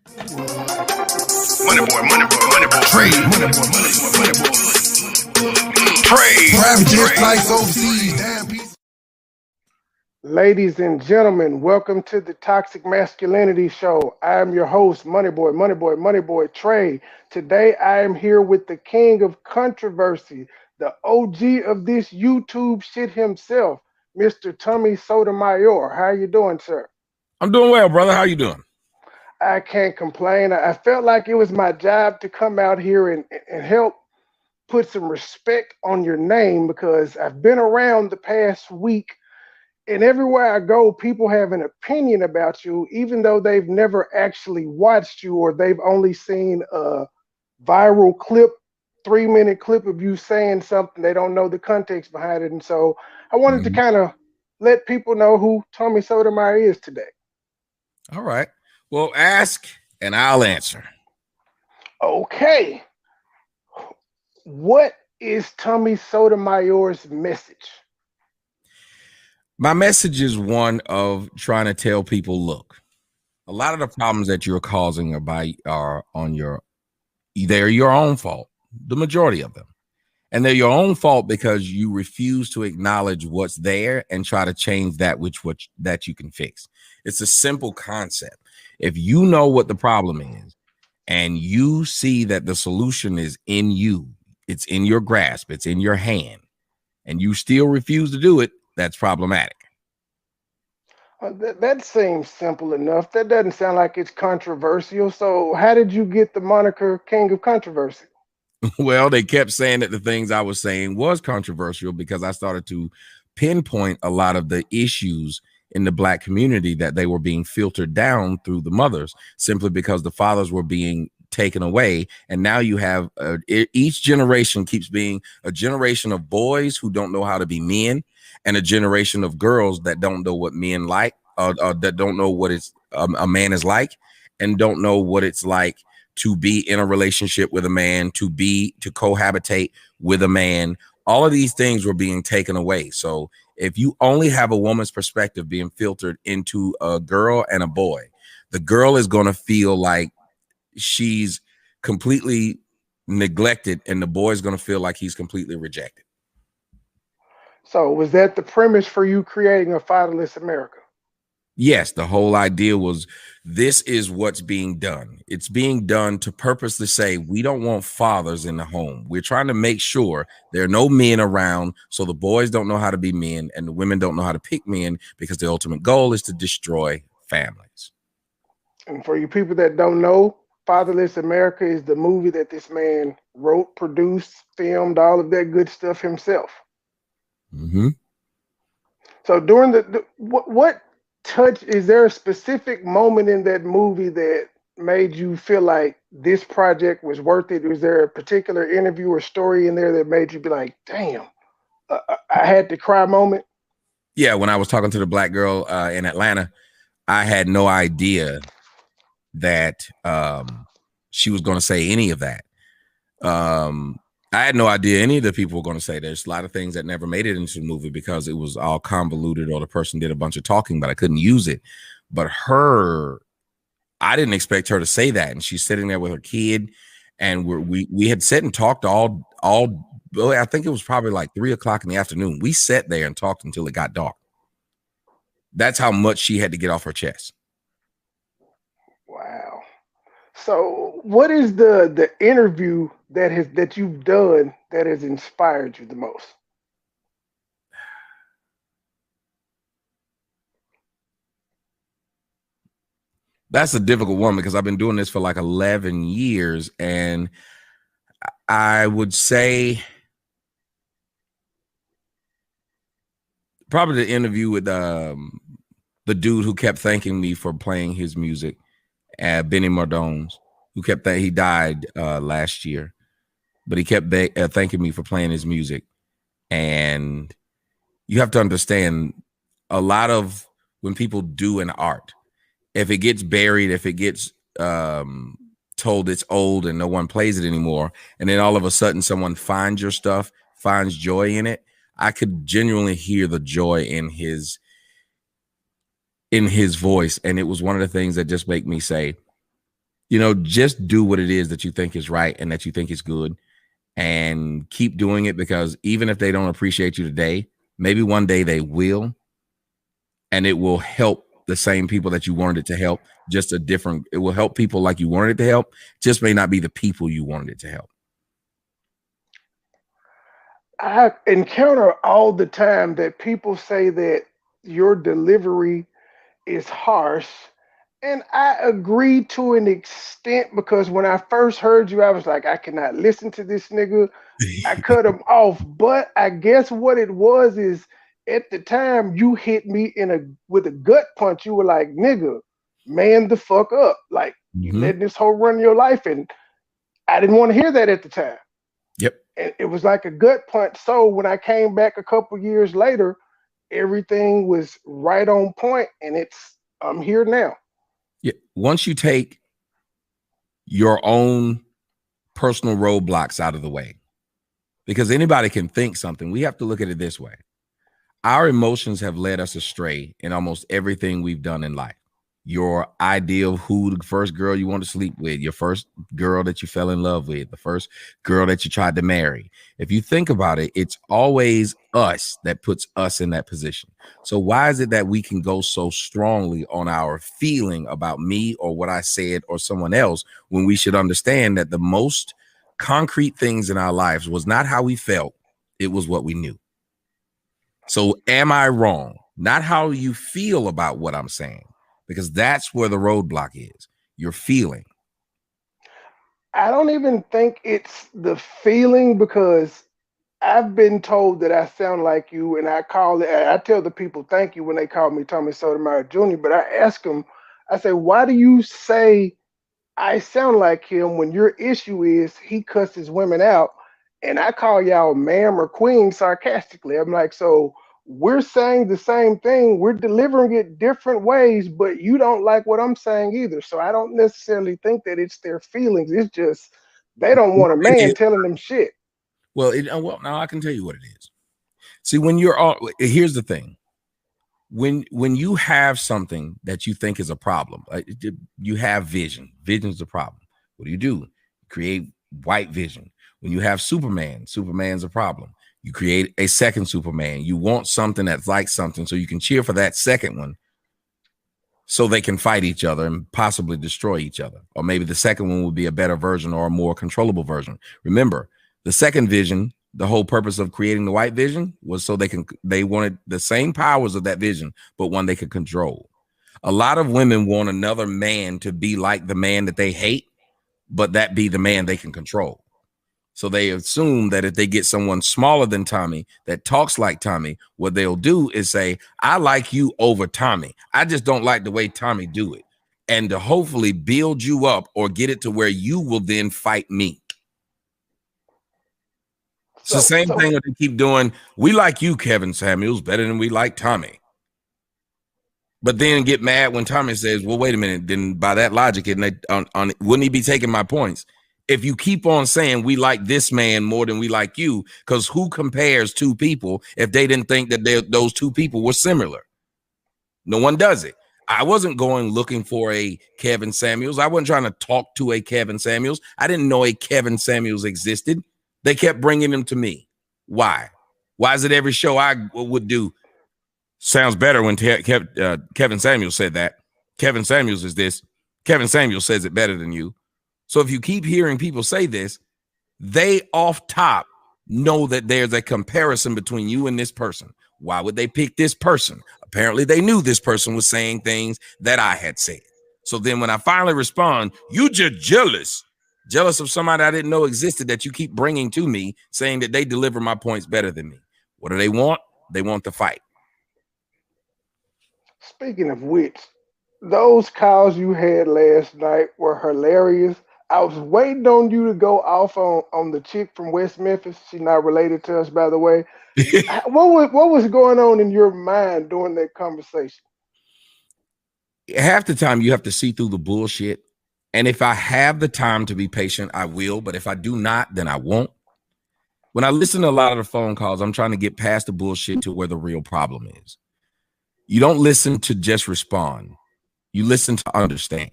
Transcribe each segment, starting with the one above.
Money boy, money boy, money boy. Trade. Money boy, money boy, money boy. Trade. Private jet flights overseas. Damn piece. Ladies and gentlemen, welcome to the Toxic Masculinity Show. I am your host, MoneyBoy Trey. Today I am here with the king of controversy, the OG of this YouTube shit himself, Mr. Tommy Sotomayor. How you doing, sir? I'm doing well, brother. How you doing? I can't complain. I felt like it was my job to come out here and help put some respect on your name because I've been around the past week, and everywhere I go, people have an opinion about you, even though they've never actually watched you or they've only seen a viral clip, 3-minute clip of you saying something. They don't know the context behind it. And so I wanted to kind of let people know who Tommy Sotomayor is today. All right. Well, ask and I'll answer. Okay. What is Tommy Sotomayor's message? My message is one of trying to tell people, look, a lot of the problems that you're causing they're your own fault, the majority of them. And they're your own fault because you refuse to acknowledge what's there and try to change that that you can fix. It's a simple concept. If you know what the problem is and you see that the solution is in you, it's in your grasp, it's in your hand, and you still refuse to do it, that's problematic. That seems simple enough. That doesn't sound like it's controversial. So how did you get the moniker King of Controversy? Well, they kept saying that the things I was saying was controversial because I started to pinpoint a lot of the issues in the Black community that they were being filtered down through the mothers simply because the fathers were being taken away. And now you have each generation keeps being a generation of boys who don't know how to be men and a generation of girls that don't know what men like, that don't know what a man is like and don't know what it's like to be in a relationship with a man, to cohabitate with a man. All of these things were being taken away. So if you only have a woman's perspective being filtered into a girl and a boy, the girl is going to feel like she's completely neglected and the boy is going to feel like he's completely rejected. So was that the premise for you creating a fatherless America? Yes, the whole idea was this is what's being done. It's being done to purposely say we don't want fathers in the home. We're trying to make sure there are no men around so the boys don't know how to be men and the women don't know how to pick men because the ultimate goal is to destroy families. And for you people that don't know, Fatherless America is the movie that this man wrote, produced, filmed, all of that good stuff himself. Mm-hmm. So during what touch, is there a specific moment in that movie that made you feel like this project was worth it? Was there a particular interview or story in there that made you be like, damn, I had to cry moment? Yeah, when I was talking to the Black girl in Atlanta, I had no idea that she was going to say any of that. I had no idea any of the people were going to say there's a lot of things that never made it into the movie because it was all convoluted or the person did a bunch of talking, but I couldn't use it. But I didn't expect her to say that. And she's sitting there with her kid and we had sat and talked all, I think it was probably like 3 o'clock in the afternoon. We sat there and talked until it got dark. That's how much she had to get off her chest. Wow. So what is the interview that you've done that has inspired you the most? That's a difficult one because I've been doing this for like 11 years. And I would say probably the interview with the dude who kept thanking me for playing his music, Benny Mardones, who kept that he died last year, but he kept thanking me for playing his music. And you have to understand a lot of when people do an art, if it gets buried, if it gets told it's old and no one plays it anymore, and then all of a sudden someone finds your stuff, finds joy in it, I could genuinely hear the joy in his voice. And it was one of the things that just make me say, You know, just do what it is that you think is right and that you think is good, and keep doing it, because even if they don't appreciate you today, maybe one day they will, and it will help the same people that you wanted it to help. Just a different, it will help people like you wanted it to help, just may not be the people you wanted it to help. I encounter all the time that people say that your delivery is harsh. And I agree to an extent because when I first heard you, I was like, I cannot listen to this nigga. I cut him off. But I guess what it was is at the time you hit me in a with a gut punch. You were like, nigga, man the fuck up. Like you Mm-hmm. letting this whole run your life. And I didn't want to hear that at the time. Yep. And it was like a gut punch. So when I came back a couple years later, everything was right on point, and I'm here now. Yeah. Once you take your own personal roadblocks out of the way, because anybody can think something, we have to look at it this way. Our emotions have led us astray in almost everything we've done in life. Your idea of who the first girl you want to sleep with, your first girl that you fell in love with, the first girl that you tried to marry. If you think about it, it's always us that puts us in that position. So why is it that we can go so strongly on our feeling about me or what I said or someone else, when we should understand that the most concrete things in our lives was not how we felt, it was what we knew. So am I wrong? Not how you feel about what I'm saying, because that's where the roadblock is. Your feeling. I don't even think it's the feeling because I've been told that I sound like you, and I tell the people thank you when they call me Tommy Sotomayor Jr., but I ask them, I say, why do you say I sound like him when your issue is he cusses women out, and I call y'all ma'am or queen sarcastically. I'm like, so we're saying the same thing, we're delivering it different ways, but you don't like what I'm saying either. So I don't necessarily think that it's their feelings. It's just they don't want a man telling them shit. Well, now I can tell you what it is. See, when you're all, here's the thing. When you have something that you think is a problem, you have vision. Vision's a problem. What do? Create white vision. When you have Superman's a problem. You create a second Superman. You want something that's like something, so you can cheer for that second one, so they can fight each other and possibly destroy each other. Or maybe the second one would be a better version or a more controllable version. Remember, the second vision, the whole purpose of creating the white vision was so they wanted the same powers of that vision, but one they could control. A lot of women want another man to be like the man that they hate, but that be the man they can control. So they assume that if they get someone smaller than Tommy that talks like Tommy, what they'll do is say, I like you over Tommy. I just don't like the way Tommy do it. And to hopefully build you up or get it to where you will then fight me. It's the same thing that they keep doing. We like you, Kevin Samuels, better than we like Tommy. But then get mad when Tommy says, well, wait a minute. Then by that logic, wouldn't he be taking my points? If you keep on saying we like this man more than we like you, because who compares two people if they didn't think that those two people were similar? No one does it. I wasn't going looking for a Kevin Samuels. I wasn't trying to talk to a Kevin Samuels. I didn't know a Kevin Samuels existed. They kept bringing him to me. Why? Why is it every show I would do sounds better when Kevin Samuels said that? Kevin Samuels is this. Kevin Samuels says it better than you. So if you keep hearing people say this, they off top know that there's a comparison between you and this person. Why would they pick this person? Apparently they knew this person was saying things that I had said. So then when I finally respond, you just jealous of somebody I didn't know existed that you keep bringing to me, saying that they deliver my points better than me. What do they want? They want the fight. Speaking of which, those calls you had last night were hilarious. I was waiting on you to go off on the chick from West Memphis. She's not related to us, by the way. What was going on in your mind during that conversation? Half the time you have to see through the bullshit. And if I have the time to be patient, I will. But if I do not, then I won't. When I listen to a lot of the phone calls, I'm trying to get past the bullshit to where the real problem is. You don't listen to just respond. You listen to understand.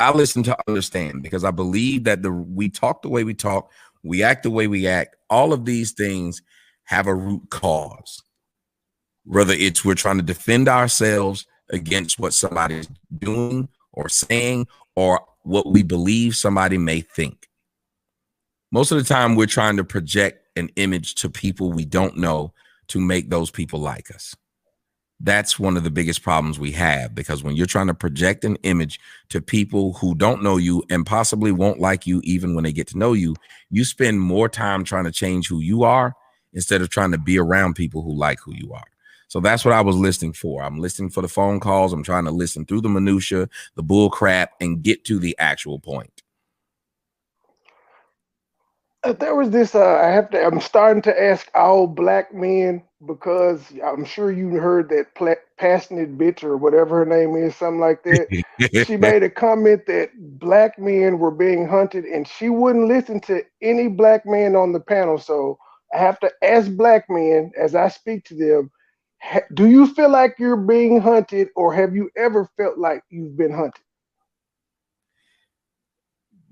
I listen to understand, because I believe that we talk the way we talk, we act the way we act. All of these things have a root cause. Whether it's we're trying to defend ourselves against what somebody's doing or saying, or what we believe somebody may think. Most of the time, we're trying to project an image to people we don't know to make those people like us. That's one of the biggest problems we have, because when you're trying to project an image to people who don't know you and possibly won't like you even when they get to know you, you spend more time trying to change who you are instead of trying to be around people who like who you are. So that's what I was listening for. I'm listening for the phone calls. I'm trying to listen through the minutia, the bull crap, and get to the actual point. There was this. I'm starting to ask all black men, because I'm sure you heard that passionate bitch or whatever her name is, something like that. She made a comment that black men were being hunted, and she wouldn't listen to any black man on the panel. So I have to ask black men as I speak to them: do you feel like you're being hunted, or have you ever felt like you've been hunted?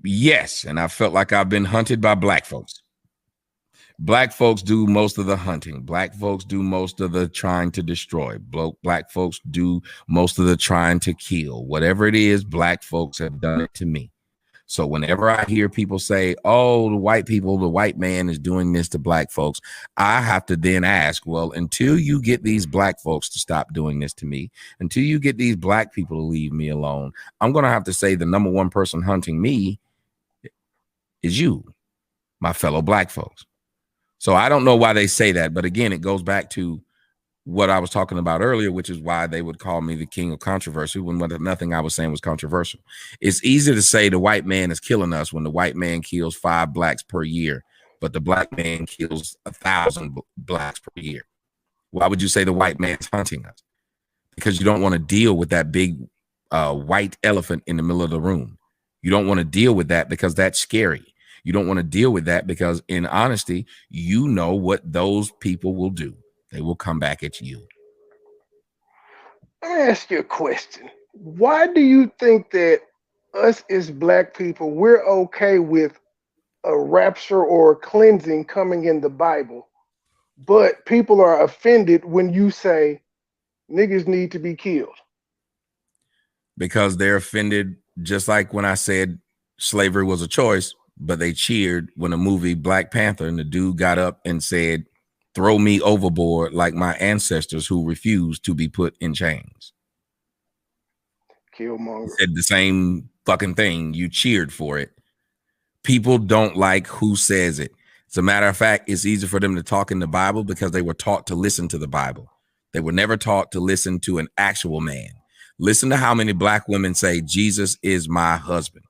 Yes, and I felt like I've been hunted by black folks. Black folks do most of the hunting. Black folks do most of the trying to destroy. Black folks do most of the trying to kill. Whatever it is, black folks have done it to me. So whenever I hear people say, oh, the white man is doing this to black folks, I have to then ask, well, until you get these black folks to stop doing this to me, until you get these black people to leave me alone, I'm going to have to say the number one person hunting me is you, my fellow black folks. So I don't know why they say that. But again, it goes back to what I was talking about earlier, which is why they would call me the king of controversy when nothing I was saying was controversial. It's easy to say the white man is killing us when the white man kills 5 blacks per year, but the black man kills 1,000 blacks per year. Why would you say the white man's hunting us? Because you don't want to deal with that big white elephant in the middle of the room. You don't want to deal with that because that's scary. You don't want to deal with that because, in honesty, you know what those people will do. They will come back at you. Let me ask you a question. Why do you think that us as black people, we're okay with a rapture or a cleansing coming in the Bible, but people are offended when you say niggas need to be killed? Because they're offended, just like when I said slavery was a choice, but they cheered when the movie Black Panther and the dude got up and said, throw me overboard like my ancestors who refused to be put in chains. Killmonger said the same fucking thing. You cheered for it. People don't like who says it. As a matter of fact, it's easy for them to talk in the Bible because they were taught to listen to the Bible. They were never taught to listen to an actual man. Listen to how many black women say, Jesus is my husband.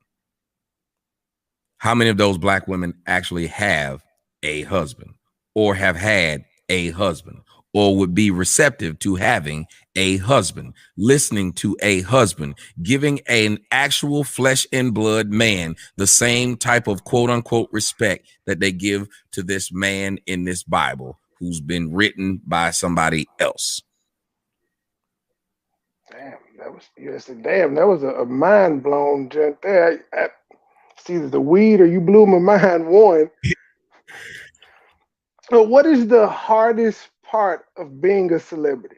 How many of those black women actually have a husband or have had a husband or would be receptive to having a husband, listening to a husband, giving an actual flesh and blood man the same type of quote unquote respect that they give to this man in this Bible who's been written by somebody else? Damn, that was a mind blown joint there. It's either the weed or you blew my mind one. So what is the hardest part of being a celebrity?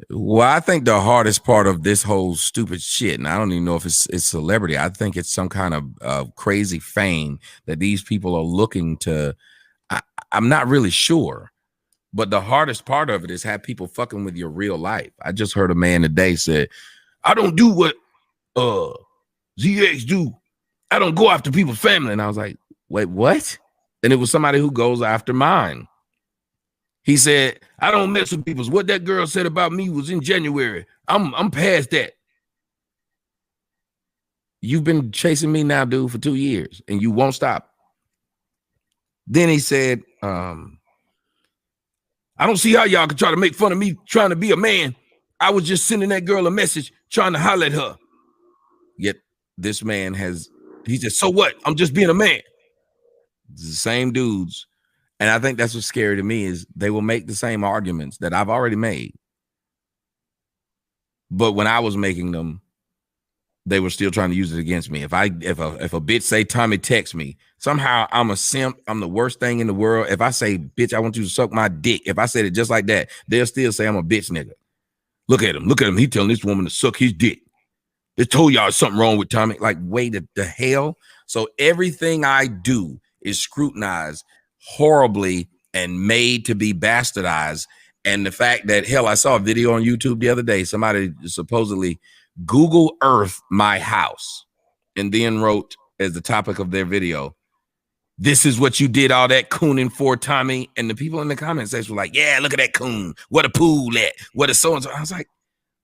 Well, I think the hardest part of this whole stupid shit, and I don't even know if it's celebrity, I think it's some kind of crazy fame that these people are looking to. I'm not really sure, but the hardest part of it is have people fucking with your real life. I just heard a man today say, I don't do what ZX do. I don't go after people's family. And I was like, wait, what? And it was somebody who goes after mine. He said, I don't mess with people. What that girl said about me was in January. I'm past that. You've been chasing me now, dude, for 2 years, and you won't stop. Then he said, I don't see how y'all can try to make fun of me trying to be a man. I was just sending that girl a message trying to holler at her. Yet this man he said, so what? I'm just being a man. It's the same dudes. And I think that's what's scary to me is they will make the same arguments that I've already made. But when I was making them, they were still trying to use it against me. If a bitch say Tommy text me, somehow I'm a simp. I'm the worst thing in the world. If I say, bitch, I want you to suck my dick, if I said it just like that, they'll still say I'm a bitch nigga. Look at him. He telling this woman to suck his dick. They told y'all something wrong with Tommy. Like, wait, the hell? So everything I do is scrutinized horribly and made to be bastardized. And the fact that, hell, I saw a video on YouTube the other day. Somebody supposedly Google Earth my house and then wrote as the topic of their video, "This is what you did all that cooning for, Tommy." And the people in the comment section were like, "Yeah, look at that coon. What a pool at. What a so-and-so." I was like,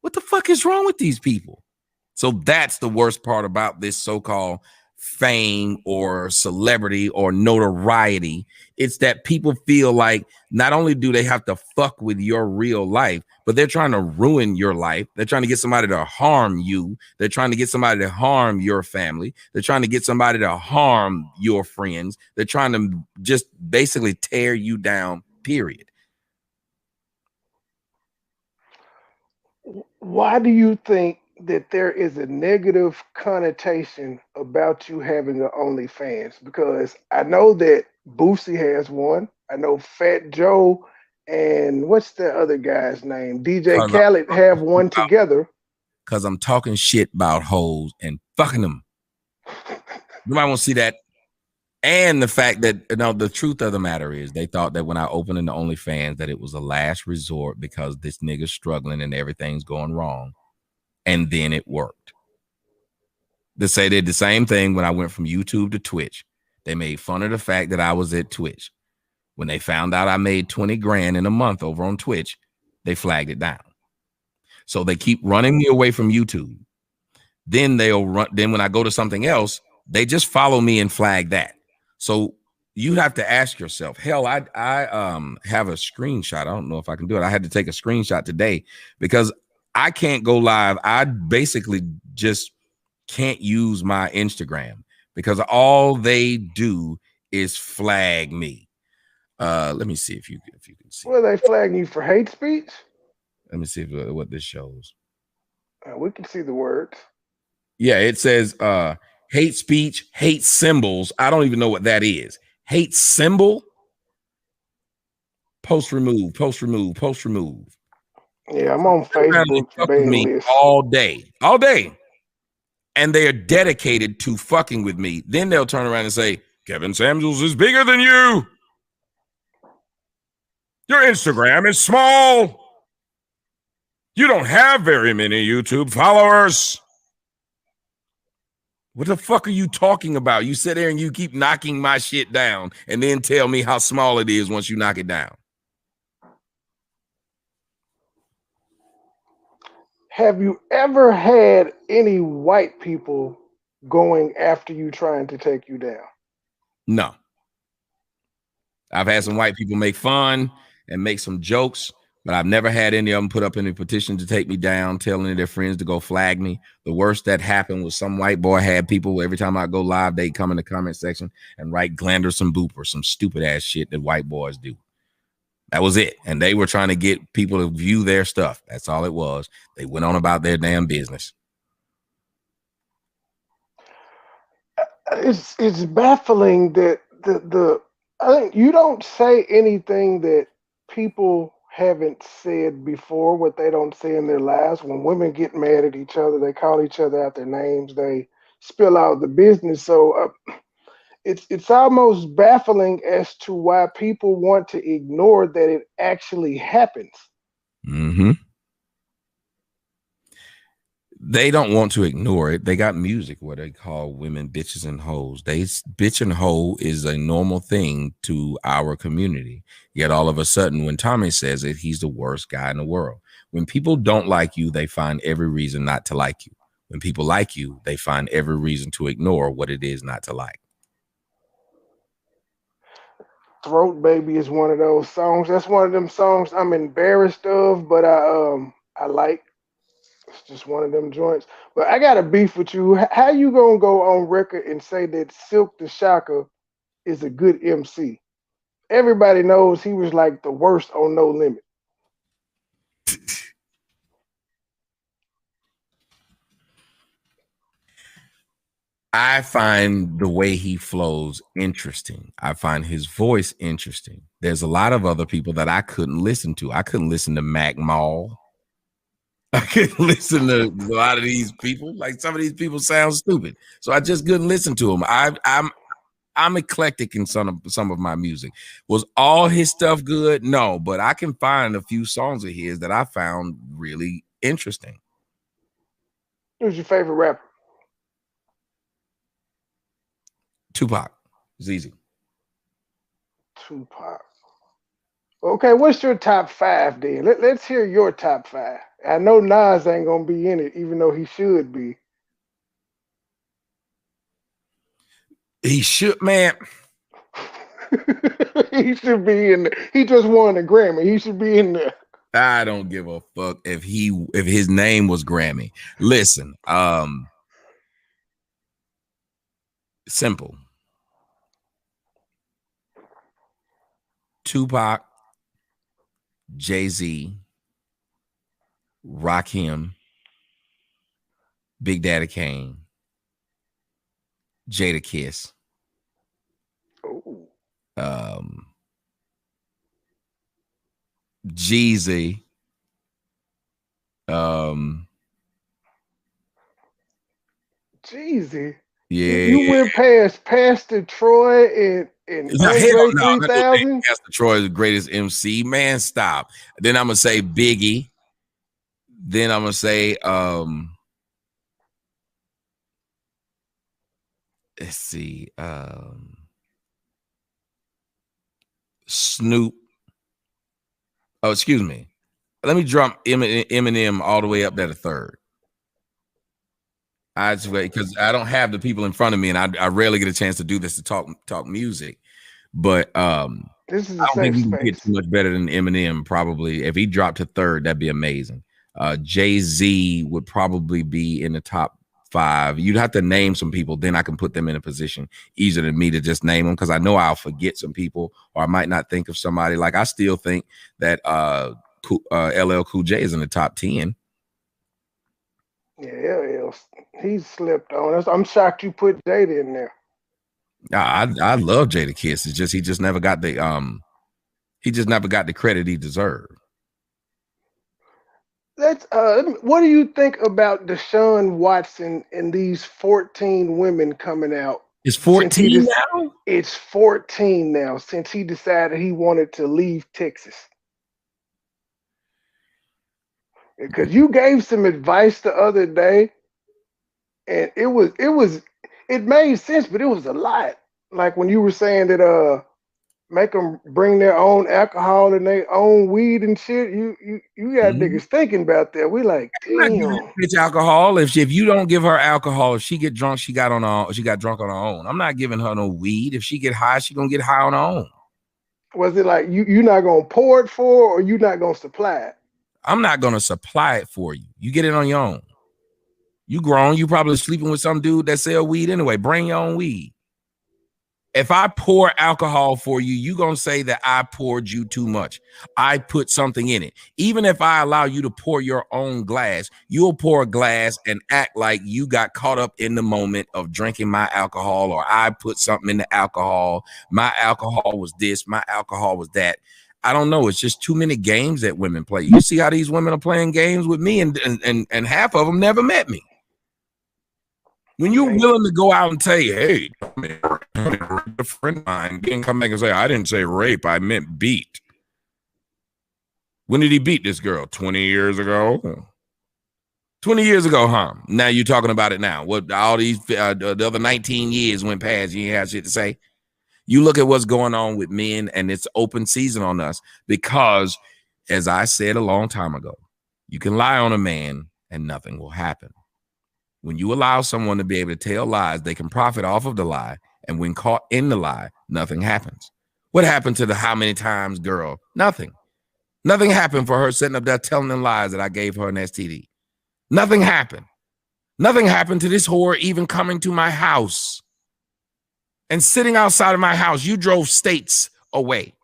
what the fuck is wrong with these people? So that's the worst part about this so-called fame or celebrity or notoriety. It's that people feel like not only do they have to fuck with your real life, but they're trying to ruin your life. They're trying to get somebody to harm you. They're trying to get somebody to harm your family. They're trying to get somebody to harm your friends. They're trying to just basically tear you down, period. Why do you think that there is a negative connotation about you having an OnlyFans? Because I know that Boosie has one. I know Fat Joe and what's the other guy's name? DJ Khaled have one together. Because I'm talking shit about hoes and fucking them. You might want to see that. And the fact that, you know, the truth of the matter is they thought that when I opened in the OnlyFans that it was a last resort because this nigga's struggling and everything's going wrong. And then it worked. They say they did the same thing when I went from YouTube to Twitch. They made fun of the fact that I was at Twitch. When they found out I made 20 grand in a month over on Twitch, they flagged it down. So they keep running me away from YouTube. Then they'll run. Then when I go to something else, they just follow me and flag that. So you have to ask yourself, hell, I have a screenshot. I don't know if I can do it. I had to take a screenshot today because I can't go live. I basically just can't use my Instagram because all they do is flag me. Let me see if you can see. Well, they flagging you for hate speech? Let me see what this shows. We can see the words. Yeah, it says hate speech, hate symbols. I don't even know what that is. Hate symbol. Post remove, post remove, post remove. Yeah, I'm on Facebook all day. And they are dedicated to fucking with me. Then they'll turn around and say, Kevin Samuels is bigger than you. Your Instagram is small. You don't have very many YouTube followers. What the fuck are you talking about? You sit there and you keep knocking my shit down and then tell me how small it is once you knock it down. Have you ever had any white people going after you trying to take you down? No. I've had some white people make fun and make some jokes, but I've never had any of them put up any petition to take me down, telling their friends to go flag me. The worst that happened was some white boy had people, every time I go live, they come in the comment section and write Glander some boop or some stupid ass shit that white boys do. That was it. And they were trying to get people to view their stuff. That's all it was. They went on about their damn business. It's baffling that I think you don't say anything that people haven't said before, what they don't say in their lives. When women get mad at each other, they call each other out their names, they spill out the business. So it's almost baffling as to why people want to ignore that it actually happens. Mm-hmm. They don't want to ignore it. They got music where they call women bitches and hoes. Bitch and hoe is a normal thing to our community. Yet all of a sudden, when Tommy says it, he's the worst guy in the world. When people don't like you, they find every reason not to like you. When people like you, they find every reason to ignore what it is not to like. Throat Baby is one of those songs. That's one of them songs I'm embarrassed of, but I like. It's just one of them joints. But I got a beef with you. How you gonna go on record and say that Silk the Shocker is a good MC? Everybody knows he was like the worst on No Limit. I find the way he flows interesting. I find his voice interesting. There's a lot of other people that I couldn't listen to. I couldn't listen to Mac Mall. I couldn't listen to a lot of these people. Like some of these people sound stupid, so I just couldn't listen to them. I'm eclectic in some of my music. Was all his stuff good? No, but I can find a few songs of his that I found really interesting. Who's your favorite rapper? Tupac. It's easy. Tupac. Okay, what's your top 5 then? Let's hear your top 5. I know Nas ain't gonna be in it, even though he should be. He should, man. He should be in there. He just won a Grammy. He should be in there. I don't give a fuck if his name was Grammy. Listen, simple. Tupac, Jay-Z, Rakim, Big Daddy Kane, Jada Kiss, Ooh. Jeezy, Jeezy. yeah. You went past Pastor Troy and Andre 3000. Pastor Troy is the greatest MC. Man, stop. Then I'm gonna say Biggie. Then I'm gonna say let's see, Snoop. Oh, excuse me. Let me drop Eminem all the way up there to third. I just because I don't have the people in front of me, and I rarely get a chance to do this to talk music. But This is I don't think safe you can get space. too much better than Eminem. Probably if he dropped to third, that'd be amazing. Jay-Z would probably be in the top 5. You'd have to name some people, then I can put them in a position easier than me to just name them, because I know I'll forget some people, or I might not think of somebody. Like I still think that LL Cool J is in the top 10. Yeah, he slipped on us. I'm shocked you put Jada in there. I love Jada Kiss. It's just he just never got the credit he deserved. Let's what do you think about Deshaun Watson and these 14 women coming out? It's 14 now? It's 14 now since he decided he wanted to leave Texas. Because you gave some advice the other day, and it made sense, but it was a lot. Like when you were saying that make them bring their own alcohol and their own weed and shit. You got niggas thinking about that. We like, damn. It's alcohol. If you don't give her alcohol, if she get drunk, she got drunk on her own. I'm not giving her no weed. If she get high, she gonna get high on her own. Was it like you're not gonna pour it for her, or you not gonna supply it? I'm not gonna supply it for you. You get it on your own. You grown. You probably sleeping with some dude that sell weed anyway. Bring your own weed. If I pour alcohol for you, you gonna say that I poured you too much. I put something in it. Even if I allow you to pour your own glass, you'll pour a glass and act like you got caught up in the moment of drinking my alcohol, or I put something in the alcohol. My alcohol was this, my alcohol was that. I don't know. It's just too many games that women play. You see how these women are playing games with me, and half of them never met me. When you're willing to go out and say, hey, a friend of mine didn't come back and say, I didn't say rape, I meant beat. When did he beat this girl? 20 years ago? 20 years ago, huh? Now you're talking about it now. What all these the other 19 years went past, you ain't have shit to say. You look at what's going on with men, and it's open season on us because, as I said a long time ago, you can lie on a man and nothing will happen. When you allow someone to be able to tell lies, they can profit off of the lie. And when caught in the lie, nothing happens. What happened to the how many times girl? Nothing. Nothing happened for her sitting up there telling them lies that I gave her an STD. Nothing happened. Nothing happened to this whore even coming to my house and sitting outside of my house. You drove states away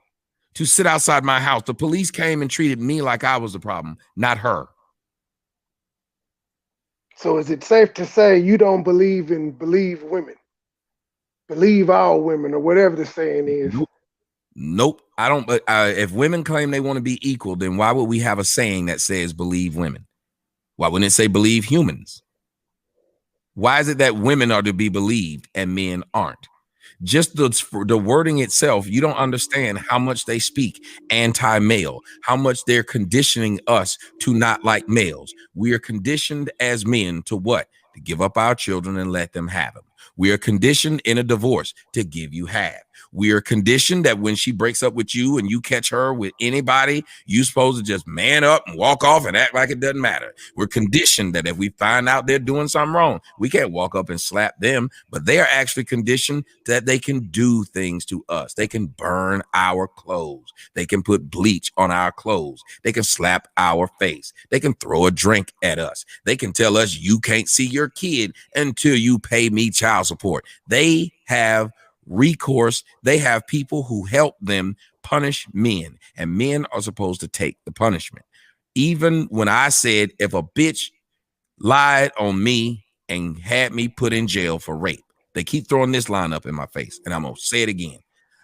to sit outside my house. The police came and treated me like I was the problem, not her. So is it safe to say you don't believe in believe women? Believe all women or whatever the saying is. Nope. Nope. I don't. But if women claim they want to be equal, then why would we have a saying that says believe women? Why wouldn't it say believe humans? Why is it that women are to be believed and men aren't? Just the wording itself, you don't understand how much they speak anti-male, how much they're conditioning us to not like males. We are conditioned as men to what? To give up our children and let them have them. We are conditioned in a divorce to give you half. We are conditioned that when she breaks up with you and you catch her with anybody, you're supposed to just man up and walk off and act like it doesn't matter. We're conditioned that if we find out they're doing something wrong, we can't walk up and slap them, but they are actually conditioned that they can do things to us. They can burn our clothes. They can put bleach on our clothes. They can slap our face. They can throw a drink at us. They can tell us you can't see your kid until you pay me child support. They have recourse. They have people who help them punish men, and men are supposed to take the punishment. Even when I said if a bitch lied on me and had me put in jail for rape, they keep throwing this line up in my face, and I'm gonna say it again.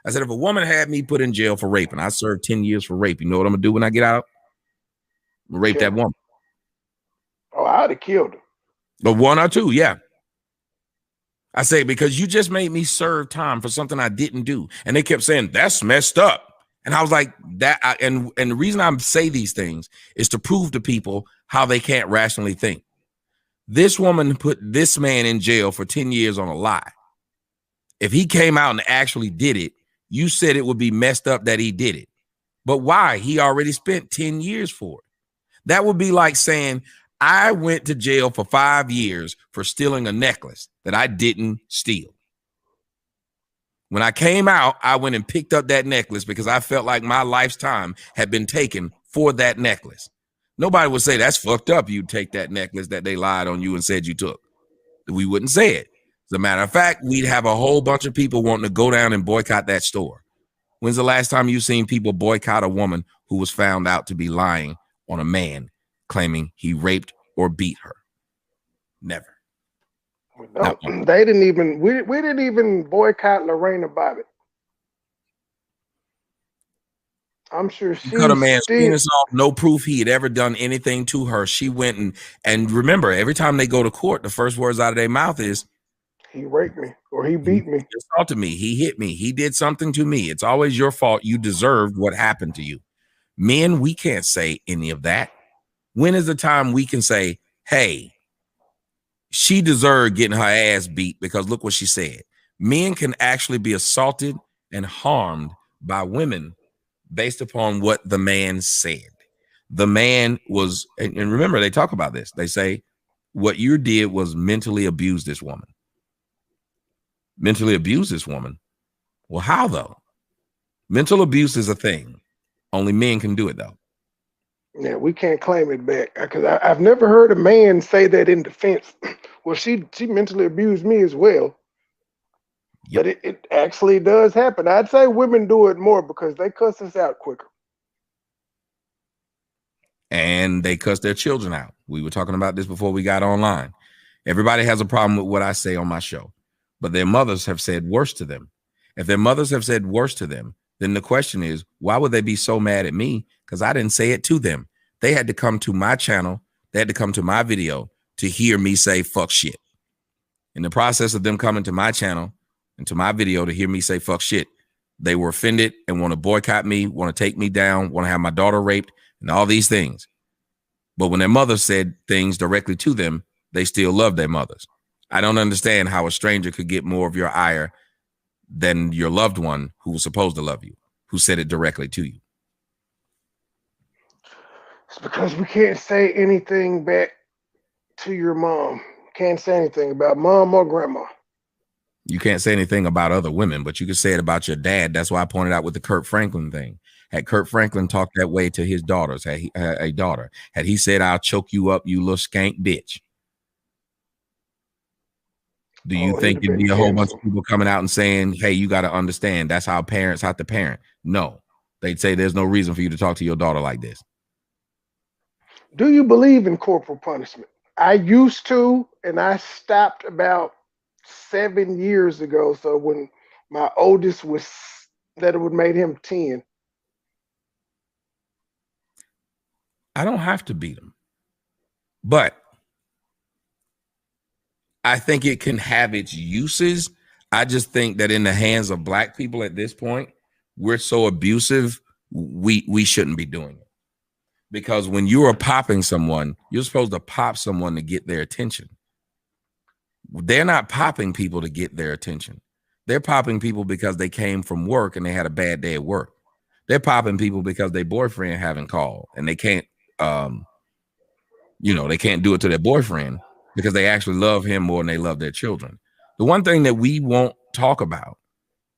I said if a woman had me put in jail for rape and I served 10 years for rape, you know what I'm gonna do when I get out? I'm gonna rape that woman. Oh, I'd have killed her. But one or two, yeah. I say, because you just made me serve time for something I didn't do. And they kept saying, that's messed up. And I was like, and the reason I say these things is to prove to people how they can't rationally think. This woman put this man in jail for 10 years on a lie. If he came out and actually did it, you said it would be messed up that he did it. But why? He already spent 10 years for it. That would be like saying, I went to jail for 5 years for stealing a necklace that I didn't steal. When I came out, I went and picked up that necklace because I felt like my life's time had been taken for that necklace. Nobody would say that's fucked up. You take that necklace that they lied on you and said you took. We wouldn't say it. As a matter of fact, we'd have a whole bunch of people wanting to go down and boycott that store. When's the last time you've seen people boycott a woman who was found out to be lying on a man claiming he raped or beat her? Never. No, they didn't even. We didn't even boycott Lorena Bobbitt. I'm sure she cut a man's penis off. No proof he had ever done anything to her. She went and remember, every time they go to court, the first words out of their mouth is, "He raped me or he beat me, he assaulted me, he hit me, he did something to me. It's always your fault. You deserved what happened to you." Men, we can't say any of that. When is the time we can say, hey, she deserved getting her ass beat because look what she said? Men can actually be assaulted and harmed by women based upon what the man said. The man was, and remember, they talk about this. They say, what you did was mentally abuse this woman. Mentally abuse this woman? Well, how though? Mental abuse is a thing. Only men can do it though. Yeah, we can't claim it back because I've never heard a man say that in defense. Well, she mentally abused me as well. Yep. But it actually does happen. I'd say women do it more because they cuss us out quicker. And they cuss their children out. We were talking about this before we got online. Everybody has a problem with what I say on my show, but their mothers have said worse to them. If their mothers have said worse to them, then the question is, why would they be so mad at me? Because I didn't say it to them. They had to come to my channel. They had to come to my video to hear me say fuck shit. In the process of them coming to my channel and to my video to hear me say fuck shit, they were offended and want to boycott me, want to take me down, want to have my daughter raped and all these things. But when their mother said things directly to them, they still love their mothers. I don't understand how a stranger could get more of your ire than your loved one who was supposed to love you, who said it directly to you. It's because we can't say anything back to your mom. Can't say anything about mom or grandma. You can't say anything about other women, but you can say it about your dad. That's why I pointed out with the Kurt Franklin thing. Had Kurt Franklin talked that way to his daughters, had he a daughter, had he said, "I'll choke you up, you little skank bitch," do you think it'd be a whole bunch of people coming out and saying, hey, you got to understand that's how parents have to parent? No, they'd say there's no reason for you to talk to your daughter like this. Do you believe in corporal punishment? I used to, and I stopped about 7 years ago. So when my oldest was, that would made him 10. I don't have to beat them, but I think it can have its uses. I just think that in the hands of black people at this point, we're so abusive, we shouldn't be doing it. Because when you are popping someone, you're supposed to pop someone to get their attention. They're not popping people to get their attention. They're popping people because they came from work and they had a bad day at work. They're popping people because their boyfriend haven't called and they can't, they can't do it to their boyfriend because they actually love him more than they love their children. The one thing that we won't talk about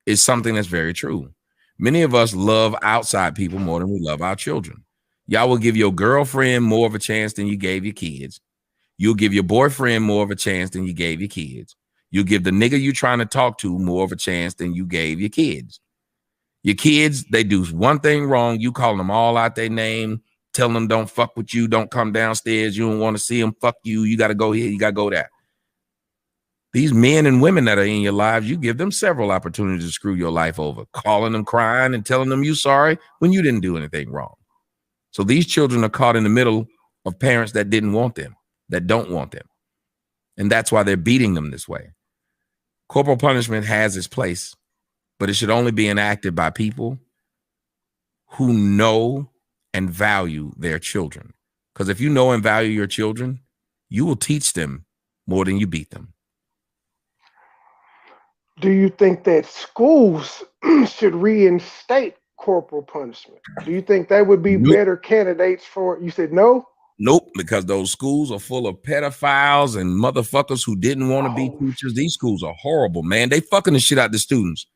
is something that's very true. Many of us love outside people more than we love our children. Y'all will give your girlfriend more of a chance than you gave your kids. You'll give your boyfriend more of a chance than you gave your kids. You'll give the nigga you trying to talk to more of a chance than you gave your kids. Your kids, they do one thing wrong. You calling them all out their name, telling them don't fuck with you, don't come downstairs, you don't want to see them, fuck you, you got to go here, you got to go there. These men and women that are in your lives, you give them several opportunities to screw your life over, calling them crying and telling them you sorry when you didn't do anything wrong. So these children are caught in the middle of parents that didn't want them, that don't want them. And that's why they're beating them this way. Corporal punishment has its place, but it should only be enacted by people who know and value their children. Because if you know and value your children, you will teach them more than you beat them. Do you think that schools should reinstate corporal punishment? Do you think they would be better candidates for it? You said no? Nope, because those schools are full of pedophiles and motherfuckers who didn't want to be teachers. These schools are horrible, man. They fucking the shit out the students.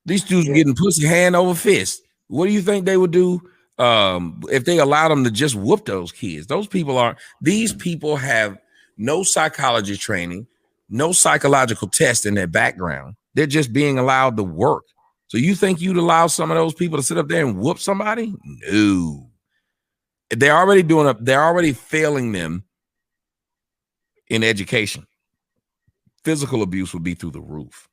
These students getting pussy hand over fist. What do you think they would do if they allowed them to just whoop those kids? These people have no psychology training, no psychological test in their background. They're just being allowed to work. So you think you'd allow some of those people to sit up there and whoop somebody? No. They're already failing them in education. Physical abuse would be through the roof.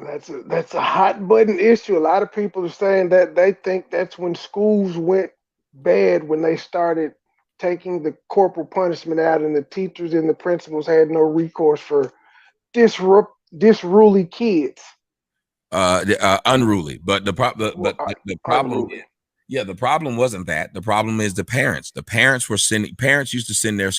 That's a hot button issue. A lot of people are saying that they think that's when schools went bad, when they started taking the corporal punishment out and the teachers and the principals had no recourse for disruly kids. Unruly, but the problem, unruly. The problem wasn't that. The problem is the parents. Parents used to send their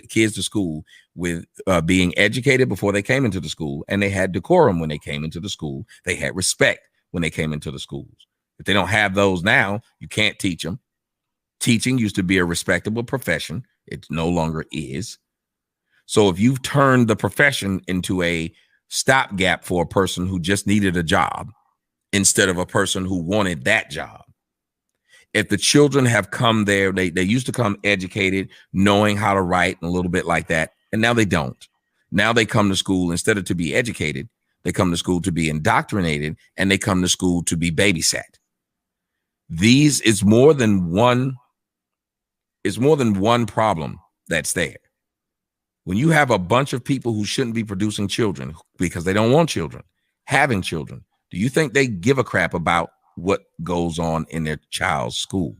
kids to school with being educated before they came into the school, and they had decorum when they came into the school. They had respect when they came into the schools. If they don't have those now, you can't teach them. Teaching used to be a respectable profession. It no longer is. So if you've turned the profession into a stopgap for a person who just needed a job instead of a person who wanted that job, if the children have come there, they used to come educated, knowing how to write and a little bit like that, and now they don't. Now they come to school instead of to be educated, they come to school to be indoctrinated, and they come to school to be babysat. It's more than one problem that's there. When you have a bunch of people who shouldn't be producing children because they don't want children, having children, do you think they give a crap about what goes on in their child's school?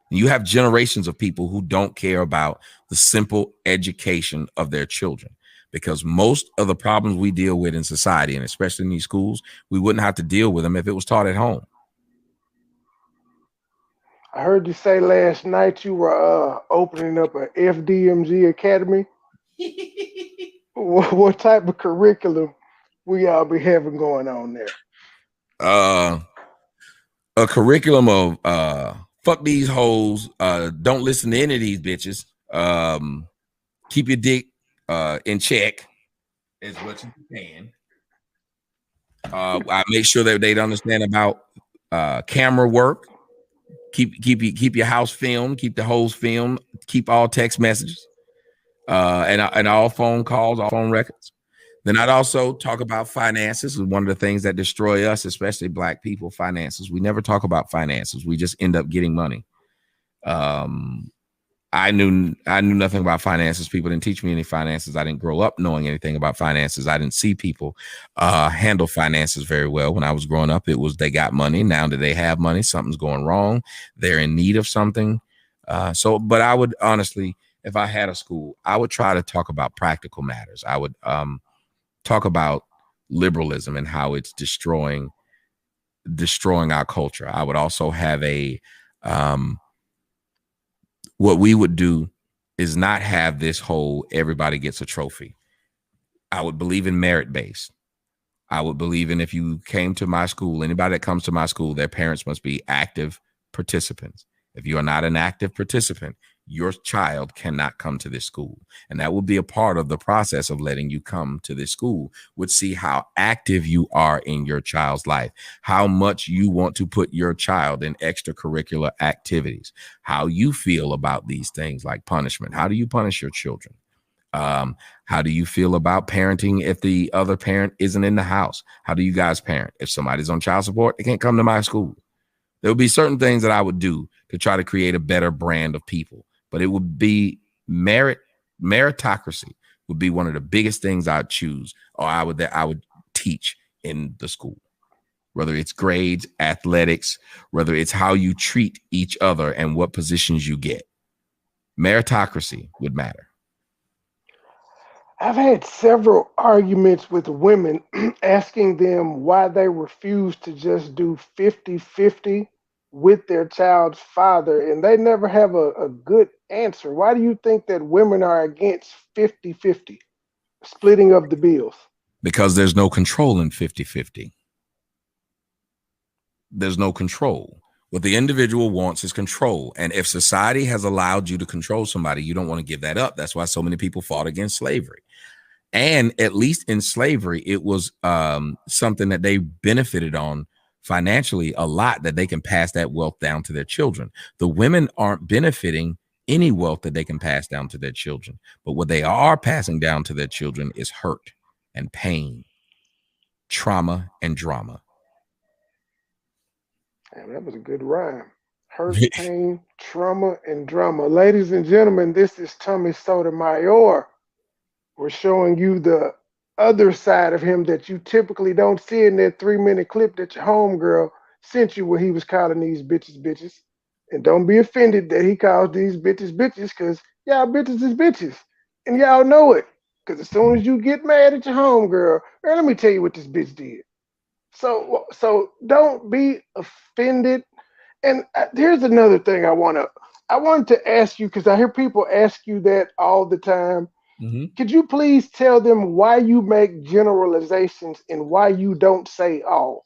You have generations of people who don't care about the simple education of their children, because most of the problems we deal with in society, and especially in these schools, we wouldn't have to deal with them if it was taught at home. I heard you say last night you were opening up a FDMG Academy. What type of curriculum we all be having going on there? A curriculum of fuck these hoes, don't listen to any of these bitches, keep your dick in check as much as you can. I make sure that they understand about camera work. Keep your house filmed, keep the hoes filmed, keep all text messages, and all phone calls, all phone records. Then I'd also talk about finances. One of the things that destroy us, especially black people, finances. We never talk about finances. We just end up getting money. I knew nothing about finances. People didn't teach me any finances. I didn't grow up knowing anything about finances. I didn't see people handle finances very well. When I was growing up, it was they got money. Now that they have money, something's going wrong. They're in need of something. But I would honestly, if I had a school, I would try to talk about practical matters. I would talk about liberalism and how it's destroying our culture. I would also have what we would do is not have this whole everybody gets a trophy. I would believe in merit-based. I would believe in if you came to my school, anybody that comes to my school, their parents must be active participants. If you are not an active participant, your child cannot come to this school. And that will be a part of the process of letting you come to this school, would see how active you are in your child's life, how much you want to put your child in extracurricular activities, how you feel about these things like punishment. How do you punish your children? How do you feel about parenting if the other parent isn't in the house? How do you guys parent? If somebody's on child support, they can't come to my school. There would be certain things that I would do to try to create a better brand of people. But it would be meritocracy would be one of the biggest things I'd choose, or I would teach in the school, whether it's grades, athletics, whether it's how you treat each other and what positions you get. Meritocracy would matter. I've had several arguments with women asking them why they refuse to just do 50-50 with their child's father, and they never have a good answer. Why do you think that women are against 50-50, splitting of the bills? Because there's no control in 50-50. There's no control. What the individual wants is control. And if society has allowed you to control somebody, you don't want to give that up. That's why so many people fought against slavery. And at least in slavery, it was something that they benefited on financially a lot, that they can pass that wealth down to their children. The women aren't benefiting any wealth that they can pass down to their children. But what they are passing down to their children is hurt and pain, trauma and drama. Damn, that was a good rhyme. Hurt, pain, trauma, and drama. Ladies and gentlemen, this is Tommy Sotomayor. We're showing you the other side of him that you typically don't see in that 3-minute clip that your homegirl sent you, where he was calling these bitches. And don't be offended that he calls these bitches, because y'all bitches is bitches. And y'all know it. Because as soon as you get mad at your homegirl, let me tell you what this bitch did. So don't be offended. And here's another thing I wanted to ask you, because I hear people ask you that all the time. Mm-hmm. Could you please tell them why you make generalizations and why you don't say all?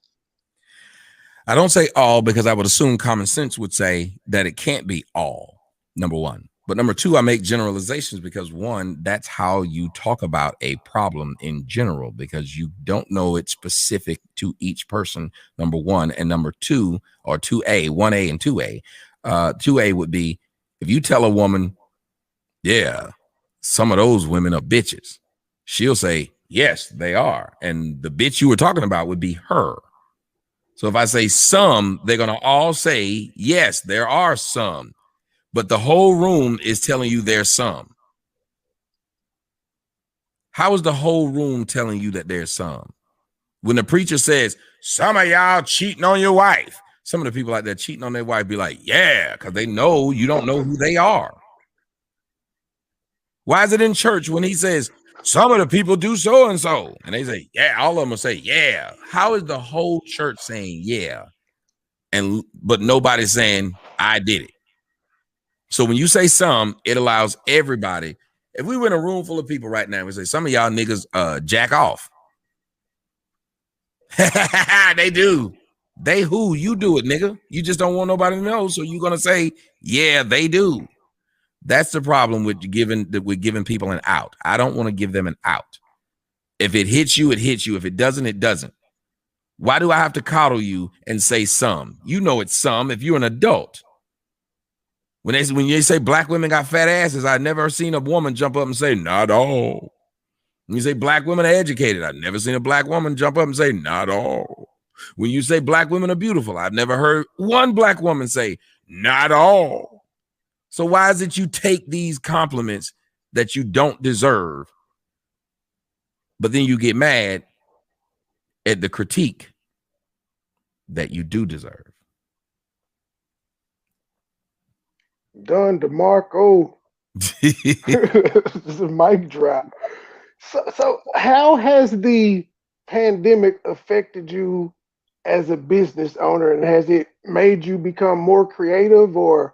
I don't say all because I would assume common sense would say that it can't be all, number one. But number two, I make generalizations because, one, that's how you talk about a problem in general, because you don't know it's specific to each person, number one. And number two, or 2A, 1A and 2A. 2A would be if you tell a woman, yeah, some of those women are bitches, she'll say, yes, they are. And the bitch you were talking about would be her. So if I say some, they're going to all say, yes, there are some. But the whole room is telling you there's some. How is the whole room telling you that there's some? When the preacher says, some of y'all cheating on your wife, some of the people out there cheating on their wife be like, yeah, because they know you don't know who they are. Why is it in church when he says, some of the people do so and so, and they say, yeah, all of them will say, yeah. How is the whole church saying, yeah, but nobody's saying, I did it? So when you say some, it allows everybody. If we were in a room full of people right now, we say, some of y'all niggas jack off. They do. They who? You do it, nigga. You just don't want nobody to know, so you're going to say, yeah, they do. That's the problem with giving people an out. I don't want to give them an out. If it hits you, it hits you. If it doesn't, it doesn't. Why do I have to coddle you and say some? You know it's some if you're an adult. When you say black women got fat asses, I've never seen a woman jump up and say, not all. When you say black women are educated, I've never seen a black woman jump up and say, not all. When you say black women are beautiful, I've never heard one black woman say, not all. So why is it you take these compliments that you don't deserve, but then you get mad at the critique that you do deserve? Done, DeMarco. This is a mic drop. So how has the pandemic affected you as a business owner, and has it made you become more creative, or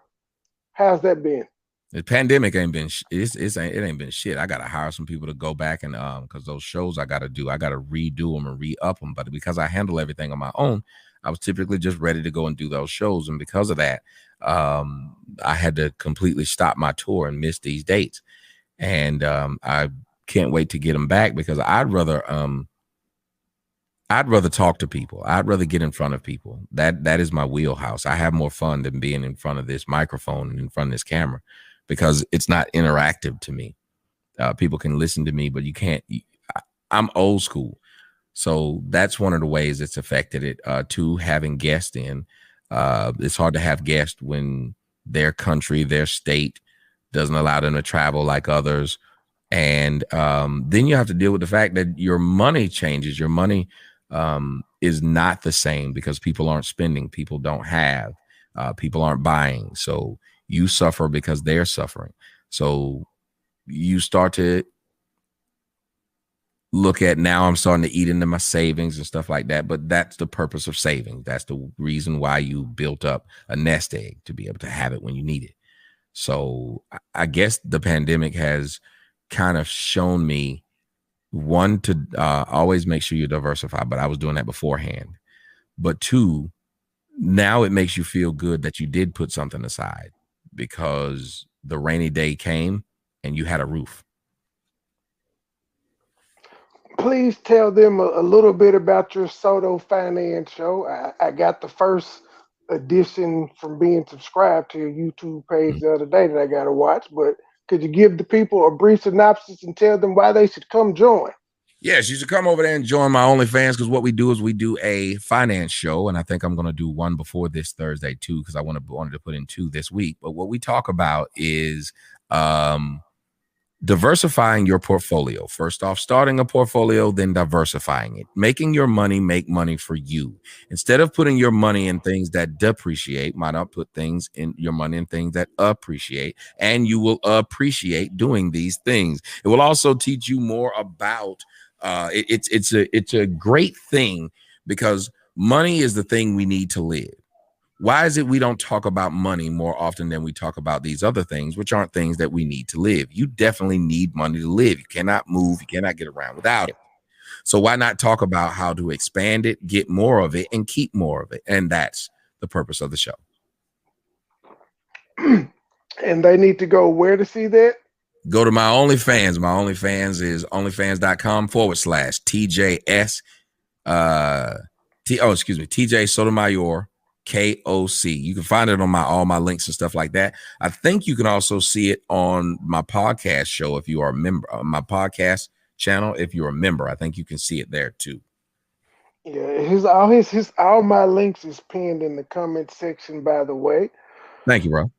how's that been? The pandemic ain't been it ain't been shit. I gotta hire some people to go back and because those shows I gotta redo them and re-up them. But because I handle everything on my own, I was typically just ready to go and do those shows, and because of that, I had to completely stop my tour and miss these dates. And I can't wait to get them back, because I'd rather talk to people. I'd rather get in front of people. That is my wheelhouse. I have more fun than being in front of this microphone and in front of this camera, because it's not interactive to me. People can listen to me, but you can't. I'm old school. So that's one of the ways it's affected it. Two, having guests in. It's hard to have guests when their country, their state doesn't allow them to travel like others. And then you have to deal with the fact that your money changes. Your money is not the same, because people aren't spending, people don't have, people aren't buying. So you suffer because they're suffering. So you start to look at, now I'm starting to eat into my savings and stuff like that. But that's the purpose of saving. That's the reason why you built up a nest egg, to be able to have it when you need it. So I guess the pandemic has kind of shown me, one, to always make sure you diversify, but I was doing that beforehand. But two, now it makes you feel good that you did put something aside, because the rainy day came and you had a roof. Please tell them a little bit about your Soto Finance show. I got the first edition from being subscribed to your YouTube page the other day that I got to watch, but could you give the people a brief synopsis and tell them why they should come join? Yes, you should come over there and join my OnlyFans, because what we do is we do a finance show, and I think I'm going to do one before this Thursday too, because I wanted to put in 2 this week. But what we talk about is diversifying your portfolio. First off, starting a portfolio, then diversifying it, making your money make money for you. Instead of putting your money in things that depreciate, why not put your money in things that appreciate, and you will appreciate doing these things. It will also teach you more about it's a great thing, because money is the thing we need to live. Why is it we don't talk about money more often than we talk about these other things, which aren't things that we need to live? You definitely need money to live. You cannot move. You cannot get around without it. So why not talk about how to expand it, get more of it, and keep more of it? And that's the purpose of the show. And they need to go where to see that? Go to my OnlyFans. My OnlyFans is onlyfans.com/TJS. TJ Sotomayor. KOC. You can find it on all my links and stuff like that. I think you can also see it on my podcast show if you are a member, my podcast channel. If you're a member, I think you can see it there too. Yeah, all my links is pinned in the comment section, by the way. Thank you, bro.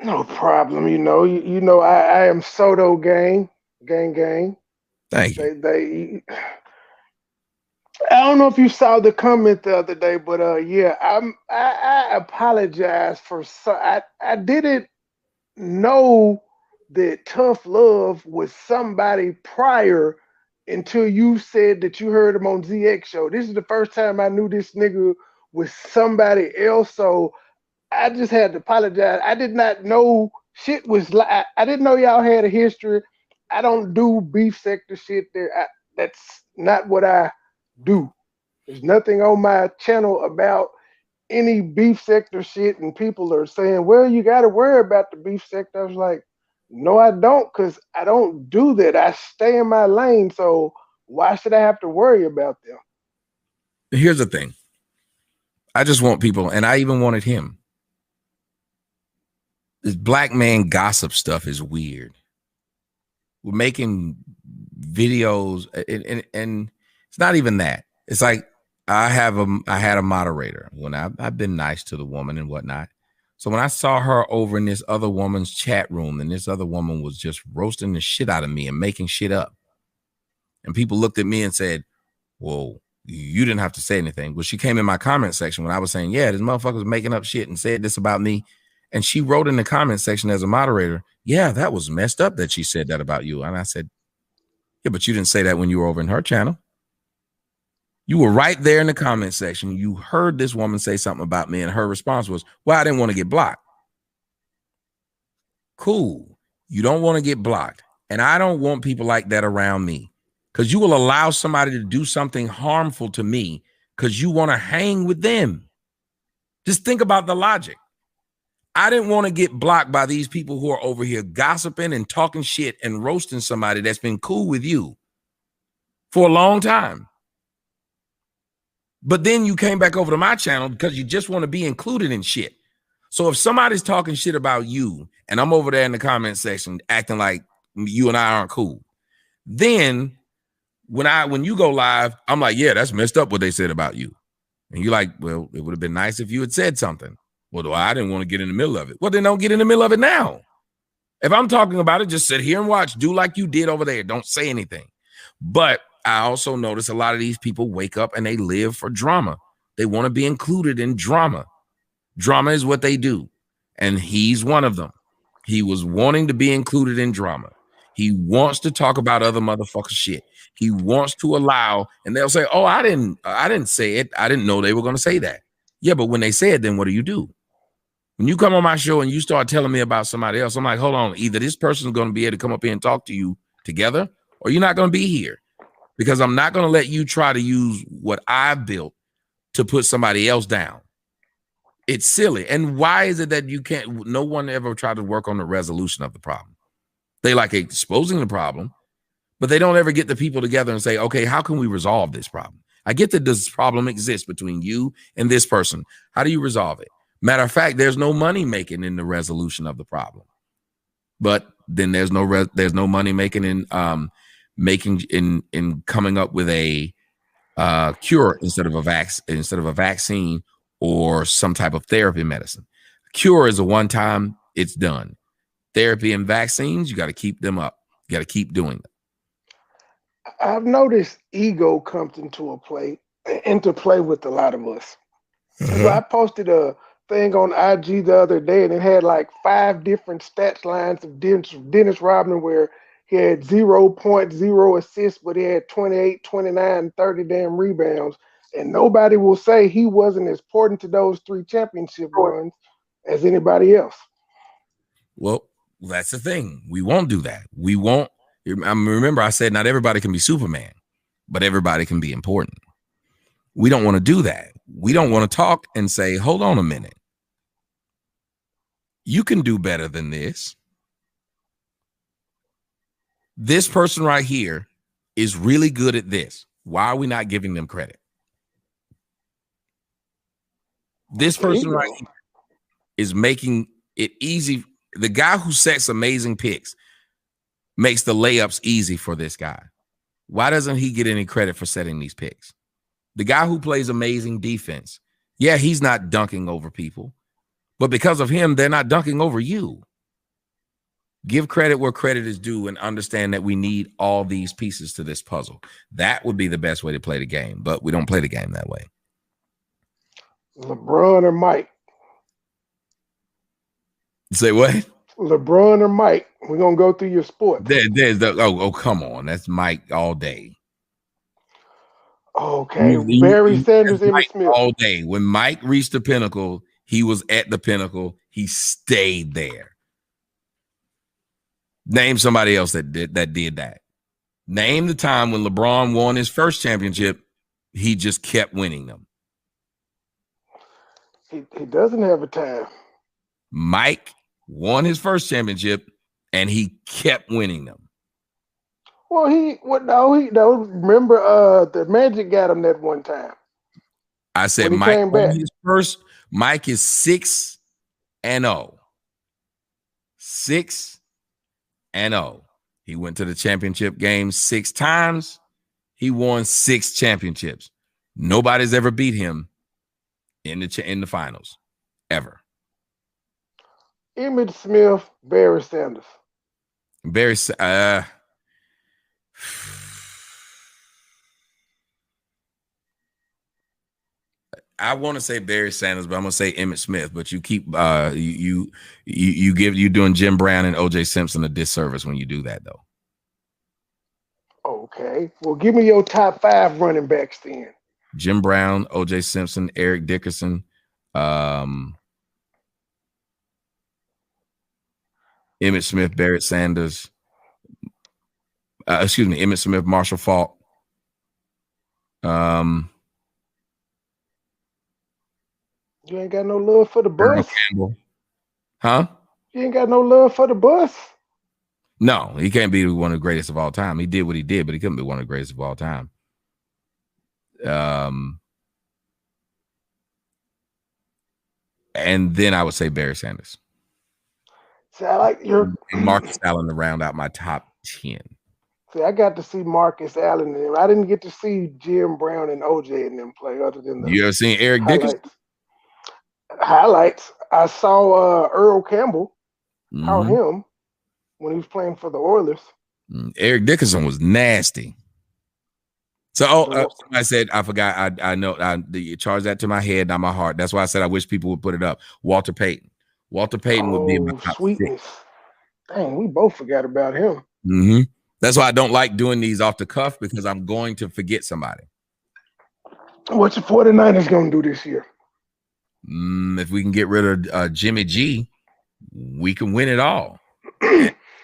No problem. You know, I am Soto gang. Thank you. I don't know if you saw the comment the other day, but yeah, I apologize for I didn't know that Tough Love was somebody prior until you said that you heard him on ZX show. This is the first time I knew this nigga was somebody else, so I just had to apologize. I did not know shit was like. I didn't know y'all had a history. I don't do beef sector shit there. That's not what I do. There's nothing on my channel about any beef sector shit, and people are saying, well, you got to worry about the beef sector. I was like, no, I don't, because I don't do that. I stay in my lane, so why should I have to worry about them? Here's the thing. I just want people, and I even wanted him. This black man gossip stuff is weird. We're making videos, and it's not even that. It's like I had a moderator when I've been nice to the woman and whatnot, So when I saw her over in this other woman's chat room, and this other woman was just roasting the shit out of me and making shit up, and people looked at me and said, "Whoa, you didn't have to say anything." Well, she came in my comment section when I was saying, "Yeah, this motherfucker's making up shit and said this about me," and she wrote in the comment section as a moderator, "Yeah, that was messed up that she said that about you." And I said, "Yeah, but you didn't say that when you were over in her channel. You were right there in the comment section. You heard this woman say something about me, and her response was, well, I didn't want to get blocked." Cool. You don't want to get blocked. And I don't want people like that around me, because you will allow somebody to do something harmful to me because you want to hang with them. Just think about the logic. I didn't want to get blocked by these people who are over here gossiping and talking shit and roasting somebody that's been cool with you for a long time. But then you came back over to my channel because you just want to be included in shit. So if somebody's talking shit about you and I'm over there in the comment section acting like you and I aren't cool, then when you go live, I'm like, yeah, that's messed up what they said about you. And you're like, well, it would have been nice if you had said something. Well, I didn't want to get in the middle of it. Well, then don't get in the middle of it now. If I'm talking about it, just sit here and watch. Do like you did over there. Don't say anything. But I also notice a lot of these people wake up and they live for drama. They want to be included in drama. Drama is what they do. And he's one of them. He was wanting to be included in drama. He wants to talk about other motherfucker shit. He wants to allow, and they'll say, oh, I didn't say it. I didn't know they were going to say that. Yeah, but when they say it, then what do? When you come on my show and you start telling me about somebody else, I'm like, hold on, either this person's going to be able to come up here and talk to you together, or you're not going to be here, because I'm not going to let you try to use what I've built to put somebody else down. It's silly. And why is it that you can't, no one ever tried to work on the resolution of the problem? They like exposing the problem, but they don't ever get the people together and say, okay, how can we resolve this problem? I get that this problem exists between you and this person. How do you resolve it? Matter of fact, there's no money making in the resolution of the problem, but then there's no money making in coming up with a cure instead of a vaccine or some type of therapy medicine. Cure is a one-time, it's done. Therapy and vaccines, you got to keep them up. You got to keep doing them. I've noticed ego comes into play with a lot of us. So I posted a thing on IG the other day, and it had like 5 different stats lines of Dennis Rodman, where he had 0.0 assists, but he had 28, 29, 30 damn rebounds. And nobody will say he wasn't as important to those 3 championship runs as anybody else. Well, that's the thing. We won't do that. We won't. Remember, I said not everybody can be Superman, but everybody can be important. We don't want to do that. We don't want to talk and say, hold on a minute. You can do better than this. This person right here is really good at this. Why are we not giving them credit? This person right here is making it easy. The guy who sets amazing picks makes the layups easy for this guy. Why doesn't he get any credit for setting these picks? The guy who plays amazing defense, yeah, he's not dunking over people, but because of him, they're not dunking over you. Give credit where credit is due and understand that we need all these pieces to this puzzle. That would be the best way to play the game, but we don't play the game that way. LeBron or Mike? Say what? LeBron or Mike? We're going to go through your sports. Come on. That's Mike all day. Okay. Barry Sanders, Emmitt Smith. All day. When Mike reached the pinnacle, he was at the pinnacle. He stayed there. Name somebody else that did that. Name the time when LeBron won his first championship. He just kept winning them. He doesn't have a time. Mike won his first championship and he kept winning them. Well, remember the Magic got him that one time. I said Mike won his first. Mike is 6-0. 6-0. He went to the championship game 6 times. He won 6 championships. Nobody's ever beat him in the finals, ever. Emmitt Smith, Barry Sanders. Barry. I want to say Barry Sanders, but I'm gonna say Emmitt Smith. But you keep you doing Jim Brown and O.J. Simpson a disservice when you do that, though. Okay. Well, give me your top 5 running backs then. Jim Brown, O.J. Simpson, Eric Dickerson, Emmitt Smith, Barrett Sanders. Emmitt Smith, Marshall Faulk. You ain't got no love for the bus? Campbell. Huh? You ain't got no love for the bus? No, he can't be one of the greatest of all time. He did what he did, but he couldn't be one of the greatest of all time. And then I would say Barry Sanders. See, I like your and Marcus Allen to round out my top 10. See, I got to see Marcus Allen and them. I didn't get to see Jim Brown and OJ and them play other than the You ever seen Eric Dickerson? Highlights. I saw Earl Campbell. Mm-hmm. Caught him when he was playing for the Oilers. Eric Dickerson was nasty. So, I said, I forgot. I know. You charge that to my head, not my heart. That's why I said I wish people would put it up. Walter Payton. Walter Payton would be in my top sweetness. 6. Dang, we both forgot about him. Mm-hmm. That's why I don't like doing these off the cuff, because I'm going to forget somebody. What's the 49ers going to do this year? If we can get rid of Jimmy G, we can win it all.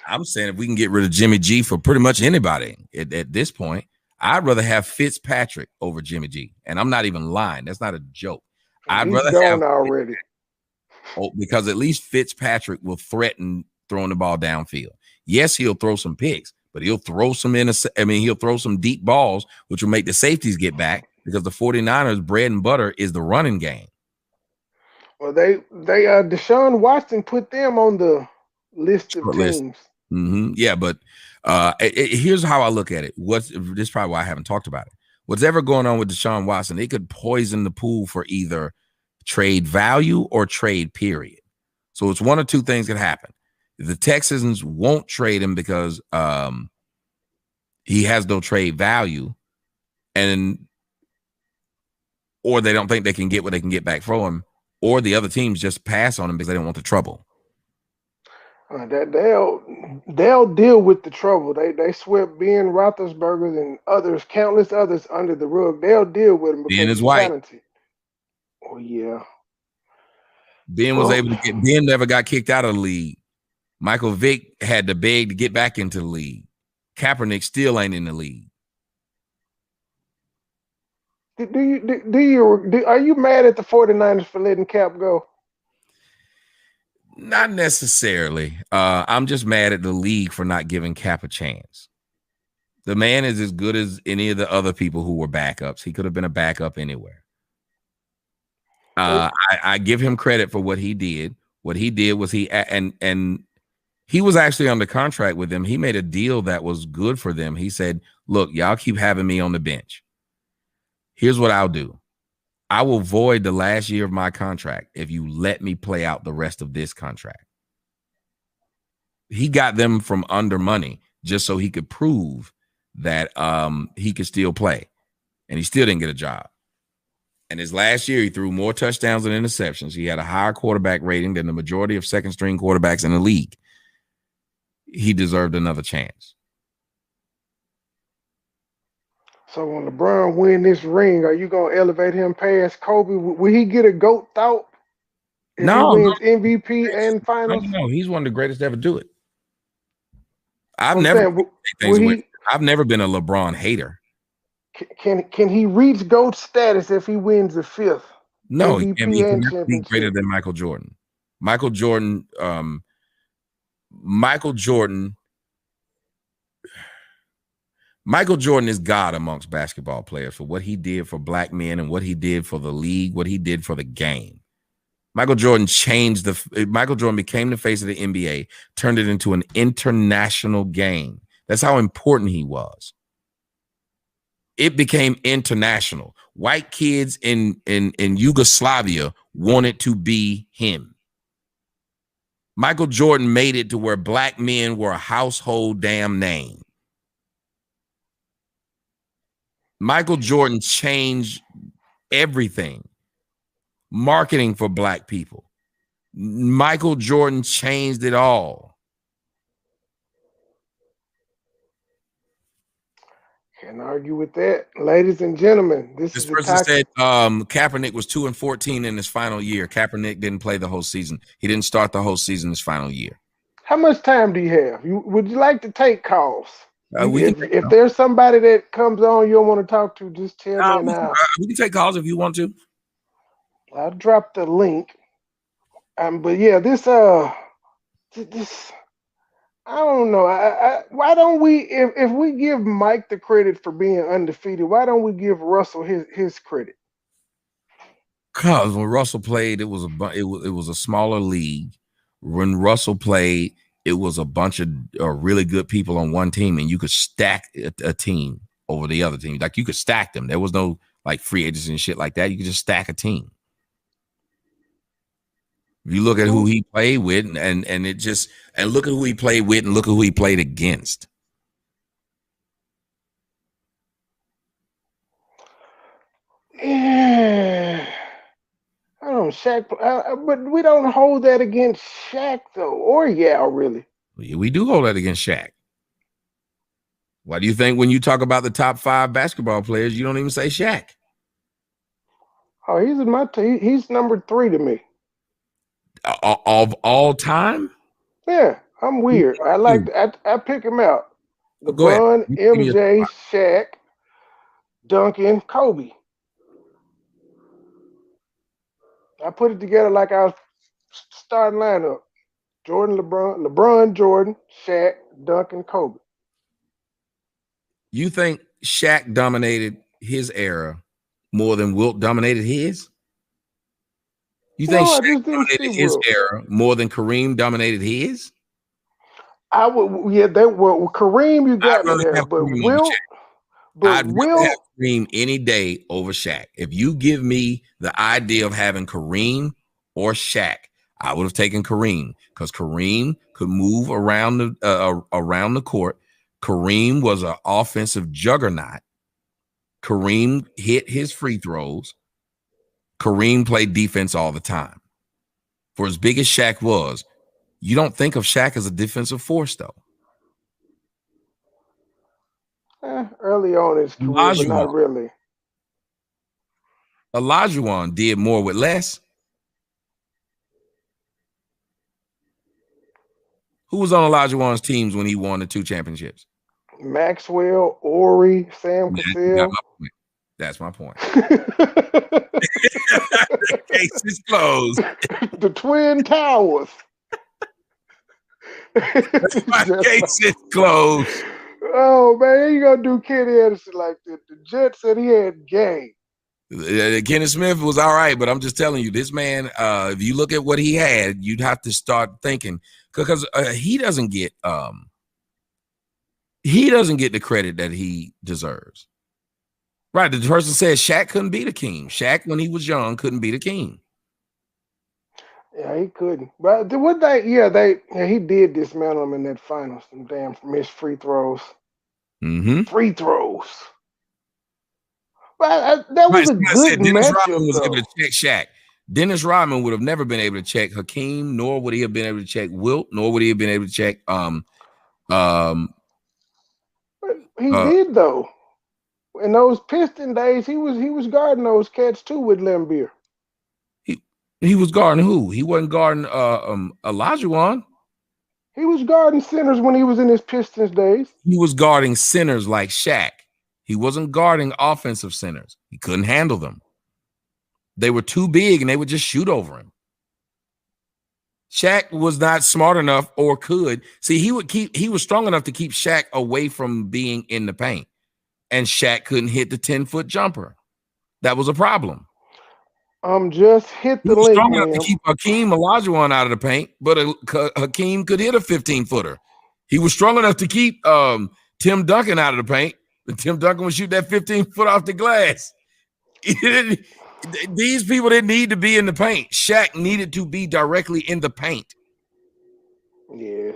I'm saying if we can get rid of Jimmy G for pretty much anybody at this point, I'd rather have Fitzpatrick over Jimmy G. And I'm not even lying. That's not a joke. I'd rather have already. Because at least Fitzpatrick will threaten throwing the ball downfield. Yes, he'll throw some picks, but he'll throw some he'll throw some deep balls, which will make the safeties get back, because the 49ers bread and butter is the running game. Well, they Deshaun Watson put them on the list of teams. Mm-hmm. Yeah, but here's how I look at it. This is probably why I haven't talked about it. What's ever going on with Deshaun Watson, it could poison the pool for either trade value or trade period. So it's one or two things that happen. The Texans won't trade him because he has no trade value, or they don't think they can get what they can get back from him, or the other teams just pass on him because they don't want the trouble. They'll deal with the trouble. They swept Ben Roethlisberger and countless others under the rug. They'll deal with him because he's white. Talented. Oh yeah. Ben never got kicked out of the league. Michael Vick had to beg to get back into the league. Kaepernick still ain't in the league. Are you mad at the 49ers for letting Cap go? Not necessarily. I'm just mad at the league for not giving Cap a chance. The man is as good as any of the other people who were backups. He could have been a backup anywhere. I give him credit for what he did. What he did was he was actually under contract with them. He made a deal that was good for them. He said, look, y'all keep having me on the bench. Here's what I'll do. I will void the last year of my contract if you let me play out the rest of this contract. He got them from under money just so he could prove that he could still play. And he still didn't get a job. And his last year, he threw more touchdowns than interceptions. He had a higher quarterback rating than the majority of second-string quarterbacks in the league. He deserved another chance. So when LeBron win this ring, are you going to elevate him past Kobe? Will he get a GOAT thought if he wins MVP and finals? No, he's one of the greatest to ever do it. I've never been a LeBron hater. Can he reach GOAT status if he wins the 5th? No, MVP he cannot be greater than Michael Jordan. Michael Jordan is God amongst basketball players for what he did for black men and what he did for the league, what he did for the game. Michael Jordan became the face of the NBA, turned it into an international game. That's how important he was. It became international. White kids in Yugoslavia wanted to be him. Michael Jordan made it to where black men were a household damn name. Michael Jordan changed everything. Marketing for black people. Michael Jordan changed it all. Can't argue with that. Ladies and gentlemen, this is the person talk. said Kaepernick was 2-14 in his final year. Kaepernick didn't play the whole season. He didn't start the whole season his final year. How much time do you have? Would you like to take calls? If Take there's somebody that comes on you don't want to talk to, just tell me now. We can take calls if you want to. I'll drop the link. But yeah, this I don't know. Why don't we, if we give Mike the credit for being undefeated, why don't we give Russell his credit? Because when Russell played, it was a smaller league. When Russell played, it was a bunch of really good people on one team, and you could stack a team over the other team. Like you could stack them. There was no like free agents and shit like that. You could just stack a team. If you look at who he played with, and look at who he played with, and look at who he played against. Yeah, I don't Shaq, but we don't hold that against Shaq though, or Yao really. We do hold that against Shaq. Why do you think when you talk about the top 5 basketball players, you don't even say Shaq? Oh, he's in my team. He's number 3 to me. Of all time? Yeah, I'm weird. I pick him out. LeBron, MJ, Shaq, Duncan, Kobe. I put it together like I was starting lineup. Jordan, LeBron, Jordan, Shaq, Duncan, Kobe. You think Shaq dominated his era more than Wilt dominated his? You think Shaq dominated his era more than Kareem dominated his? I would, yeah. Kareem, you got me there, but Wilt. I'd rather have Kareem any day over Shaq. If you give me the idea of having Kareem or Shaq, I would have taken Kareem because Kareem could move around the court. Kareem was an offensive juggernaut. Kareem hit his free throws. Kareem played defense all the time. For as big as Shaq was, you don't think of Shaq as a defensive force, though. Early on in his career, but not really. Olajuwon did more with less. Who was on Olajuwon's teams when he won the 2 championships? Maxwell, Ori, Sam Cassell. That's my point. The case is closed. The Twin Towers. My case is closed. Oh, man, you gonna do Kenny Anderson like that. The Jets said he had game. Kenny Smith was all right, but I'm just telling you, this man, if you look at what he had, you'd have to start thinking because he doesn't get the credit that he deserves. Right. The person said Shaq couldn't beat Akeem. Shaq, when he was young, couldn't beat Akeem. Yeah, he couldn't. But he did dismantle him in that finals. Some damn missed free throws. Mm-hmm. Free throws. But that was a good Dennis matchup. Rodman was able to check Shaq. Dennis Rodman would have never been able to check Hakeem, nor would he have been able to check Wilt, nor would he have been able to check he did though. In those Piston days, he was guarding those cats too with Lambeer. He was guarding who? He wasn't guarding Olajuwon. He was guarding centers when he was in his Pistons days. He was guarding centers like Shaq. He wasn't guarding offensive centers. He couldn't handle them. They were too big and they would just shoot over him. Shaq was not smart enough or could. See, he was strong enough to keep Shaq away from being in the paint. And Shaq couldn't hit the 10-foot jumper. That was a problem. Just hit the link, strong enough to keep Hakeem Olajuwon out of the paint, but Hakeem could hit a 15-footer. He was strong enough to keep Tim Duncan out of the paint, but Tim Duncan would shoot that 15-foot off the glass. These people didn't need to be in the paint. Shaq needed to be directly in the paint. Yes.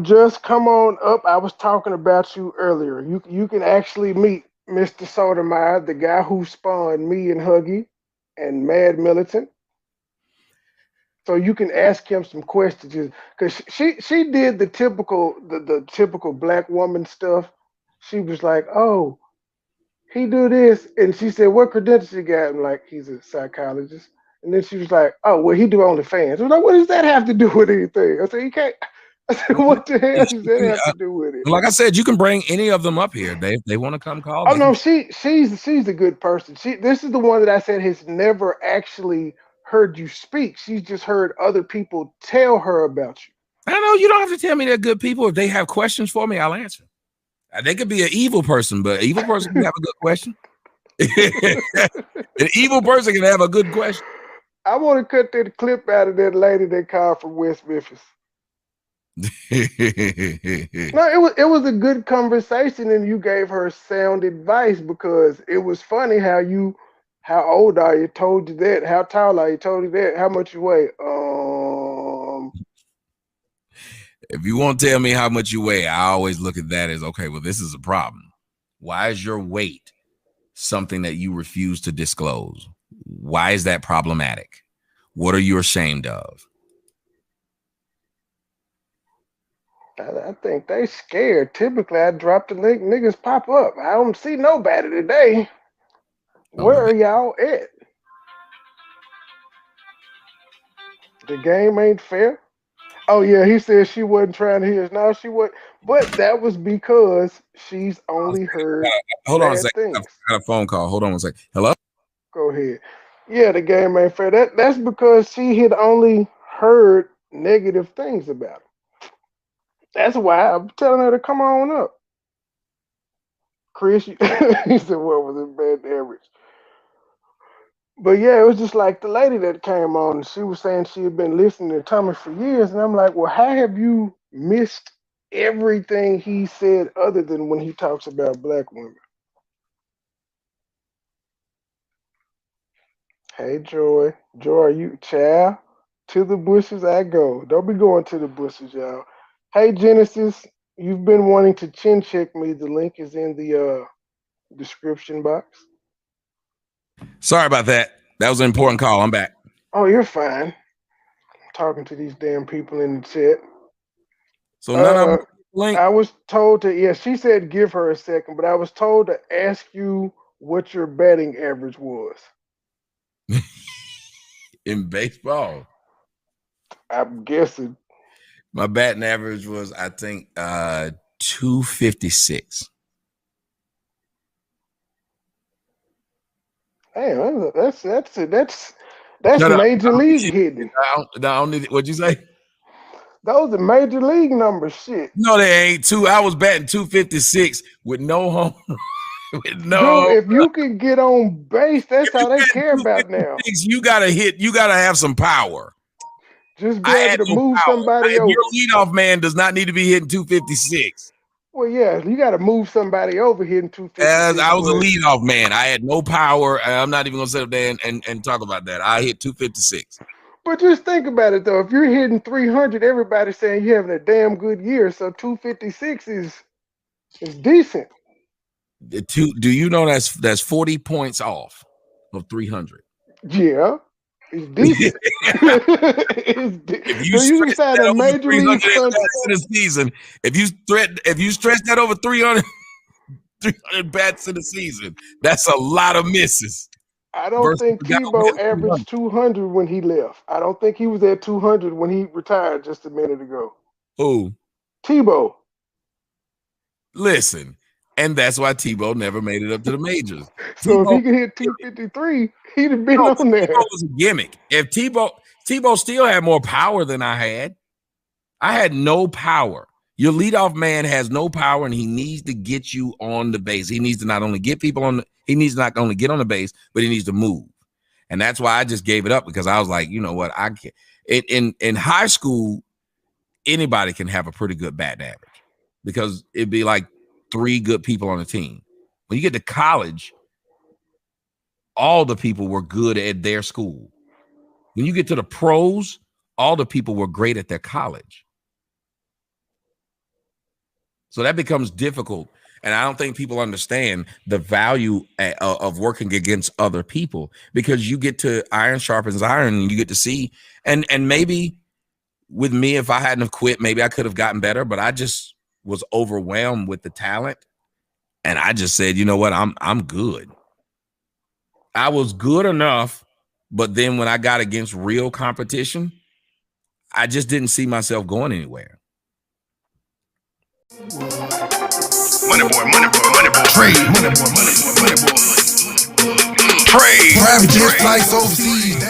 Just come on up. I was talking about you earlier. You can actually meet Mr. Sotomayor, the guy who spawned me and Huggy and Mad Militant. So you can ask him some questions because she did the typical black woman stuff. She was like, "Oh, he do this," and she said, "What credentials you got?" I'm like, "He's a psychologist." And then she was like, "Oh, well, he do OnlyFans." I was like, "What does that have to do with anything?" I said, "You can't." I said, "What the hell does that have to do with it?" Like I said, you can bring any of them up here. They want to come call. Oh They no, can. she's a good person. This is the one that I said has never actually heard you speak. She's just heard other people tell her about you. I know you don't have to tell me they're good people. If they have questions for me, I'll answer. They could be an evil person, but an evil person can have a good question. An evil person can have a good question. I want to cut that clip out of that lady that called from West Memphis. No, it was a good conversation, and you gave her sound advice because it was funny how old are you? Told you that. How tall are you? Told you that. How much you weigh? If you won't tell me how much you weigh, I always look at that as, okay, well, this is a problem. Why is your weight something that you refuse to disclose? Why is that problematic? What are you ashamed of? I think they scared. Typically, I drop the link, niggas pop up. I don't see nobody today. Where are y'all at? The game ain't fair. Oh yeah, he said she wasn't trying to hear us. No, she wasn't. But that was because she's only heard Hold on a bad second. things. I got a phone call. Hold on one second. Hello? Go ahead. Yeah, the game ain't fair. That's because she had only heard negative things about him. That's why I'm telling her to come on up. Chris, he said, what was it, bad average? But yeah, it was just like the lady that came on, and she was saying she had been listening to Thomas for years, and I'm like, well, how have you missed everything he said other than when he talks about black women? Hey, Joy. Joy, are you child? To the bushes I go. Don't be going to the bushes, y'all. Hey, Genesis, you've been wanting to chin check me. The link is in the description box. Sorry about that. That was an important call. I'm back. Oh, you're fine. I'm talking to these damn people in the chat. So none of them Uh, link. I was told to, yeah, she said give her a second, but I was told to ask you what your batting average was. In baseball. I'm guessing. My batting average was, I think, 256. Damn, that's Shut up. major league hitting. I don't need it. What'd you say? Those are major league numbers. Shit. No, they ain't two. I was batting 256 with no home. With no. Dude, if you can get on base, that's If you all they get care about now. 256, you gotta hit. You gotta have some power. Just be I able had to no move power. somebody If over. your leadoff man does not need to be hitting 256. Well, yeah, you got to move somebody over hitting As 256. I was a But leadoff man, I had no power. I'm not even gonna sit up there and talk about that. I hit 256. just think about it though. If you're hitting 300, everybody's saying you're having a damn good year. So 256 is decent. Do you know that's 40 points off of 300? Yeah, it's decent. If you So you can stretch sign that a over major 300 league bats contract. in a season, if you stretch that over 300 bats in a season, that's a lot of misses. I don't Versus think the guy who Tebow hit 300. averaged 200 when he left. I don't think he was at 200 when he retired just a minute ago. Who? Tebow. Listen, and that's why Tebow never made it up to the majors. So if Tebow, he could hit 253, he'd have been no, on Tebow there. was a gimmick. If Tebow still had more power than I had no power. Your leadoff man has no power, and he needs to get you on the base. He needs to not only get people on he needs to not only get on the base, but he needs to move. And that's why I just gave it up, because I was like, you know what, I can't. In high school, anybody can have a pretty good batting average because it'd be like 3 good people on the team. When you get to college, all the people were good at their school. When you get to the pros, all the people were great at their college. So that becomes difficult. And I don't think people understand the value of working against other people, because you get to iron sharpens iron, and you get to see. And maybe with me, if I hadn't have quit, maybe I could have gotten better, but I just was overwhelmed with the talent. And I just said, you know what, I'm good. I was good enough, but then when I got against real competition, I just didn't see myself going anywhere. Money boy. Trade. Money boy. Trade. Private jet flights overseas.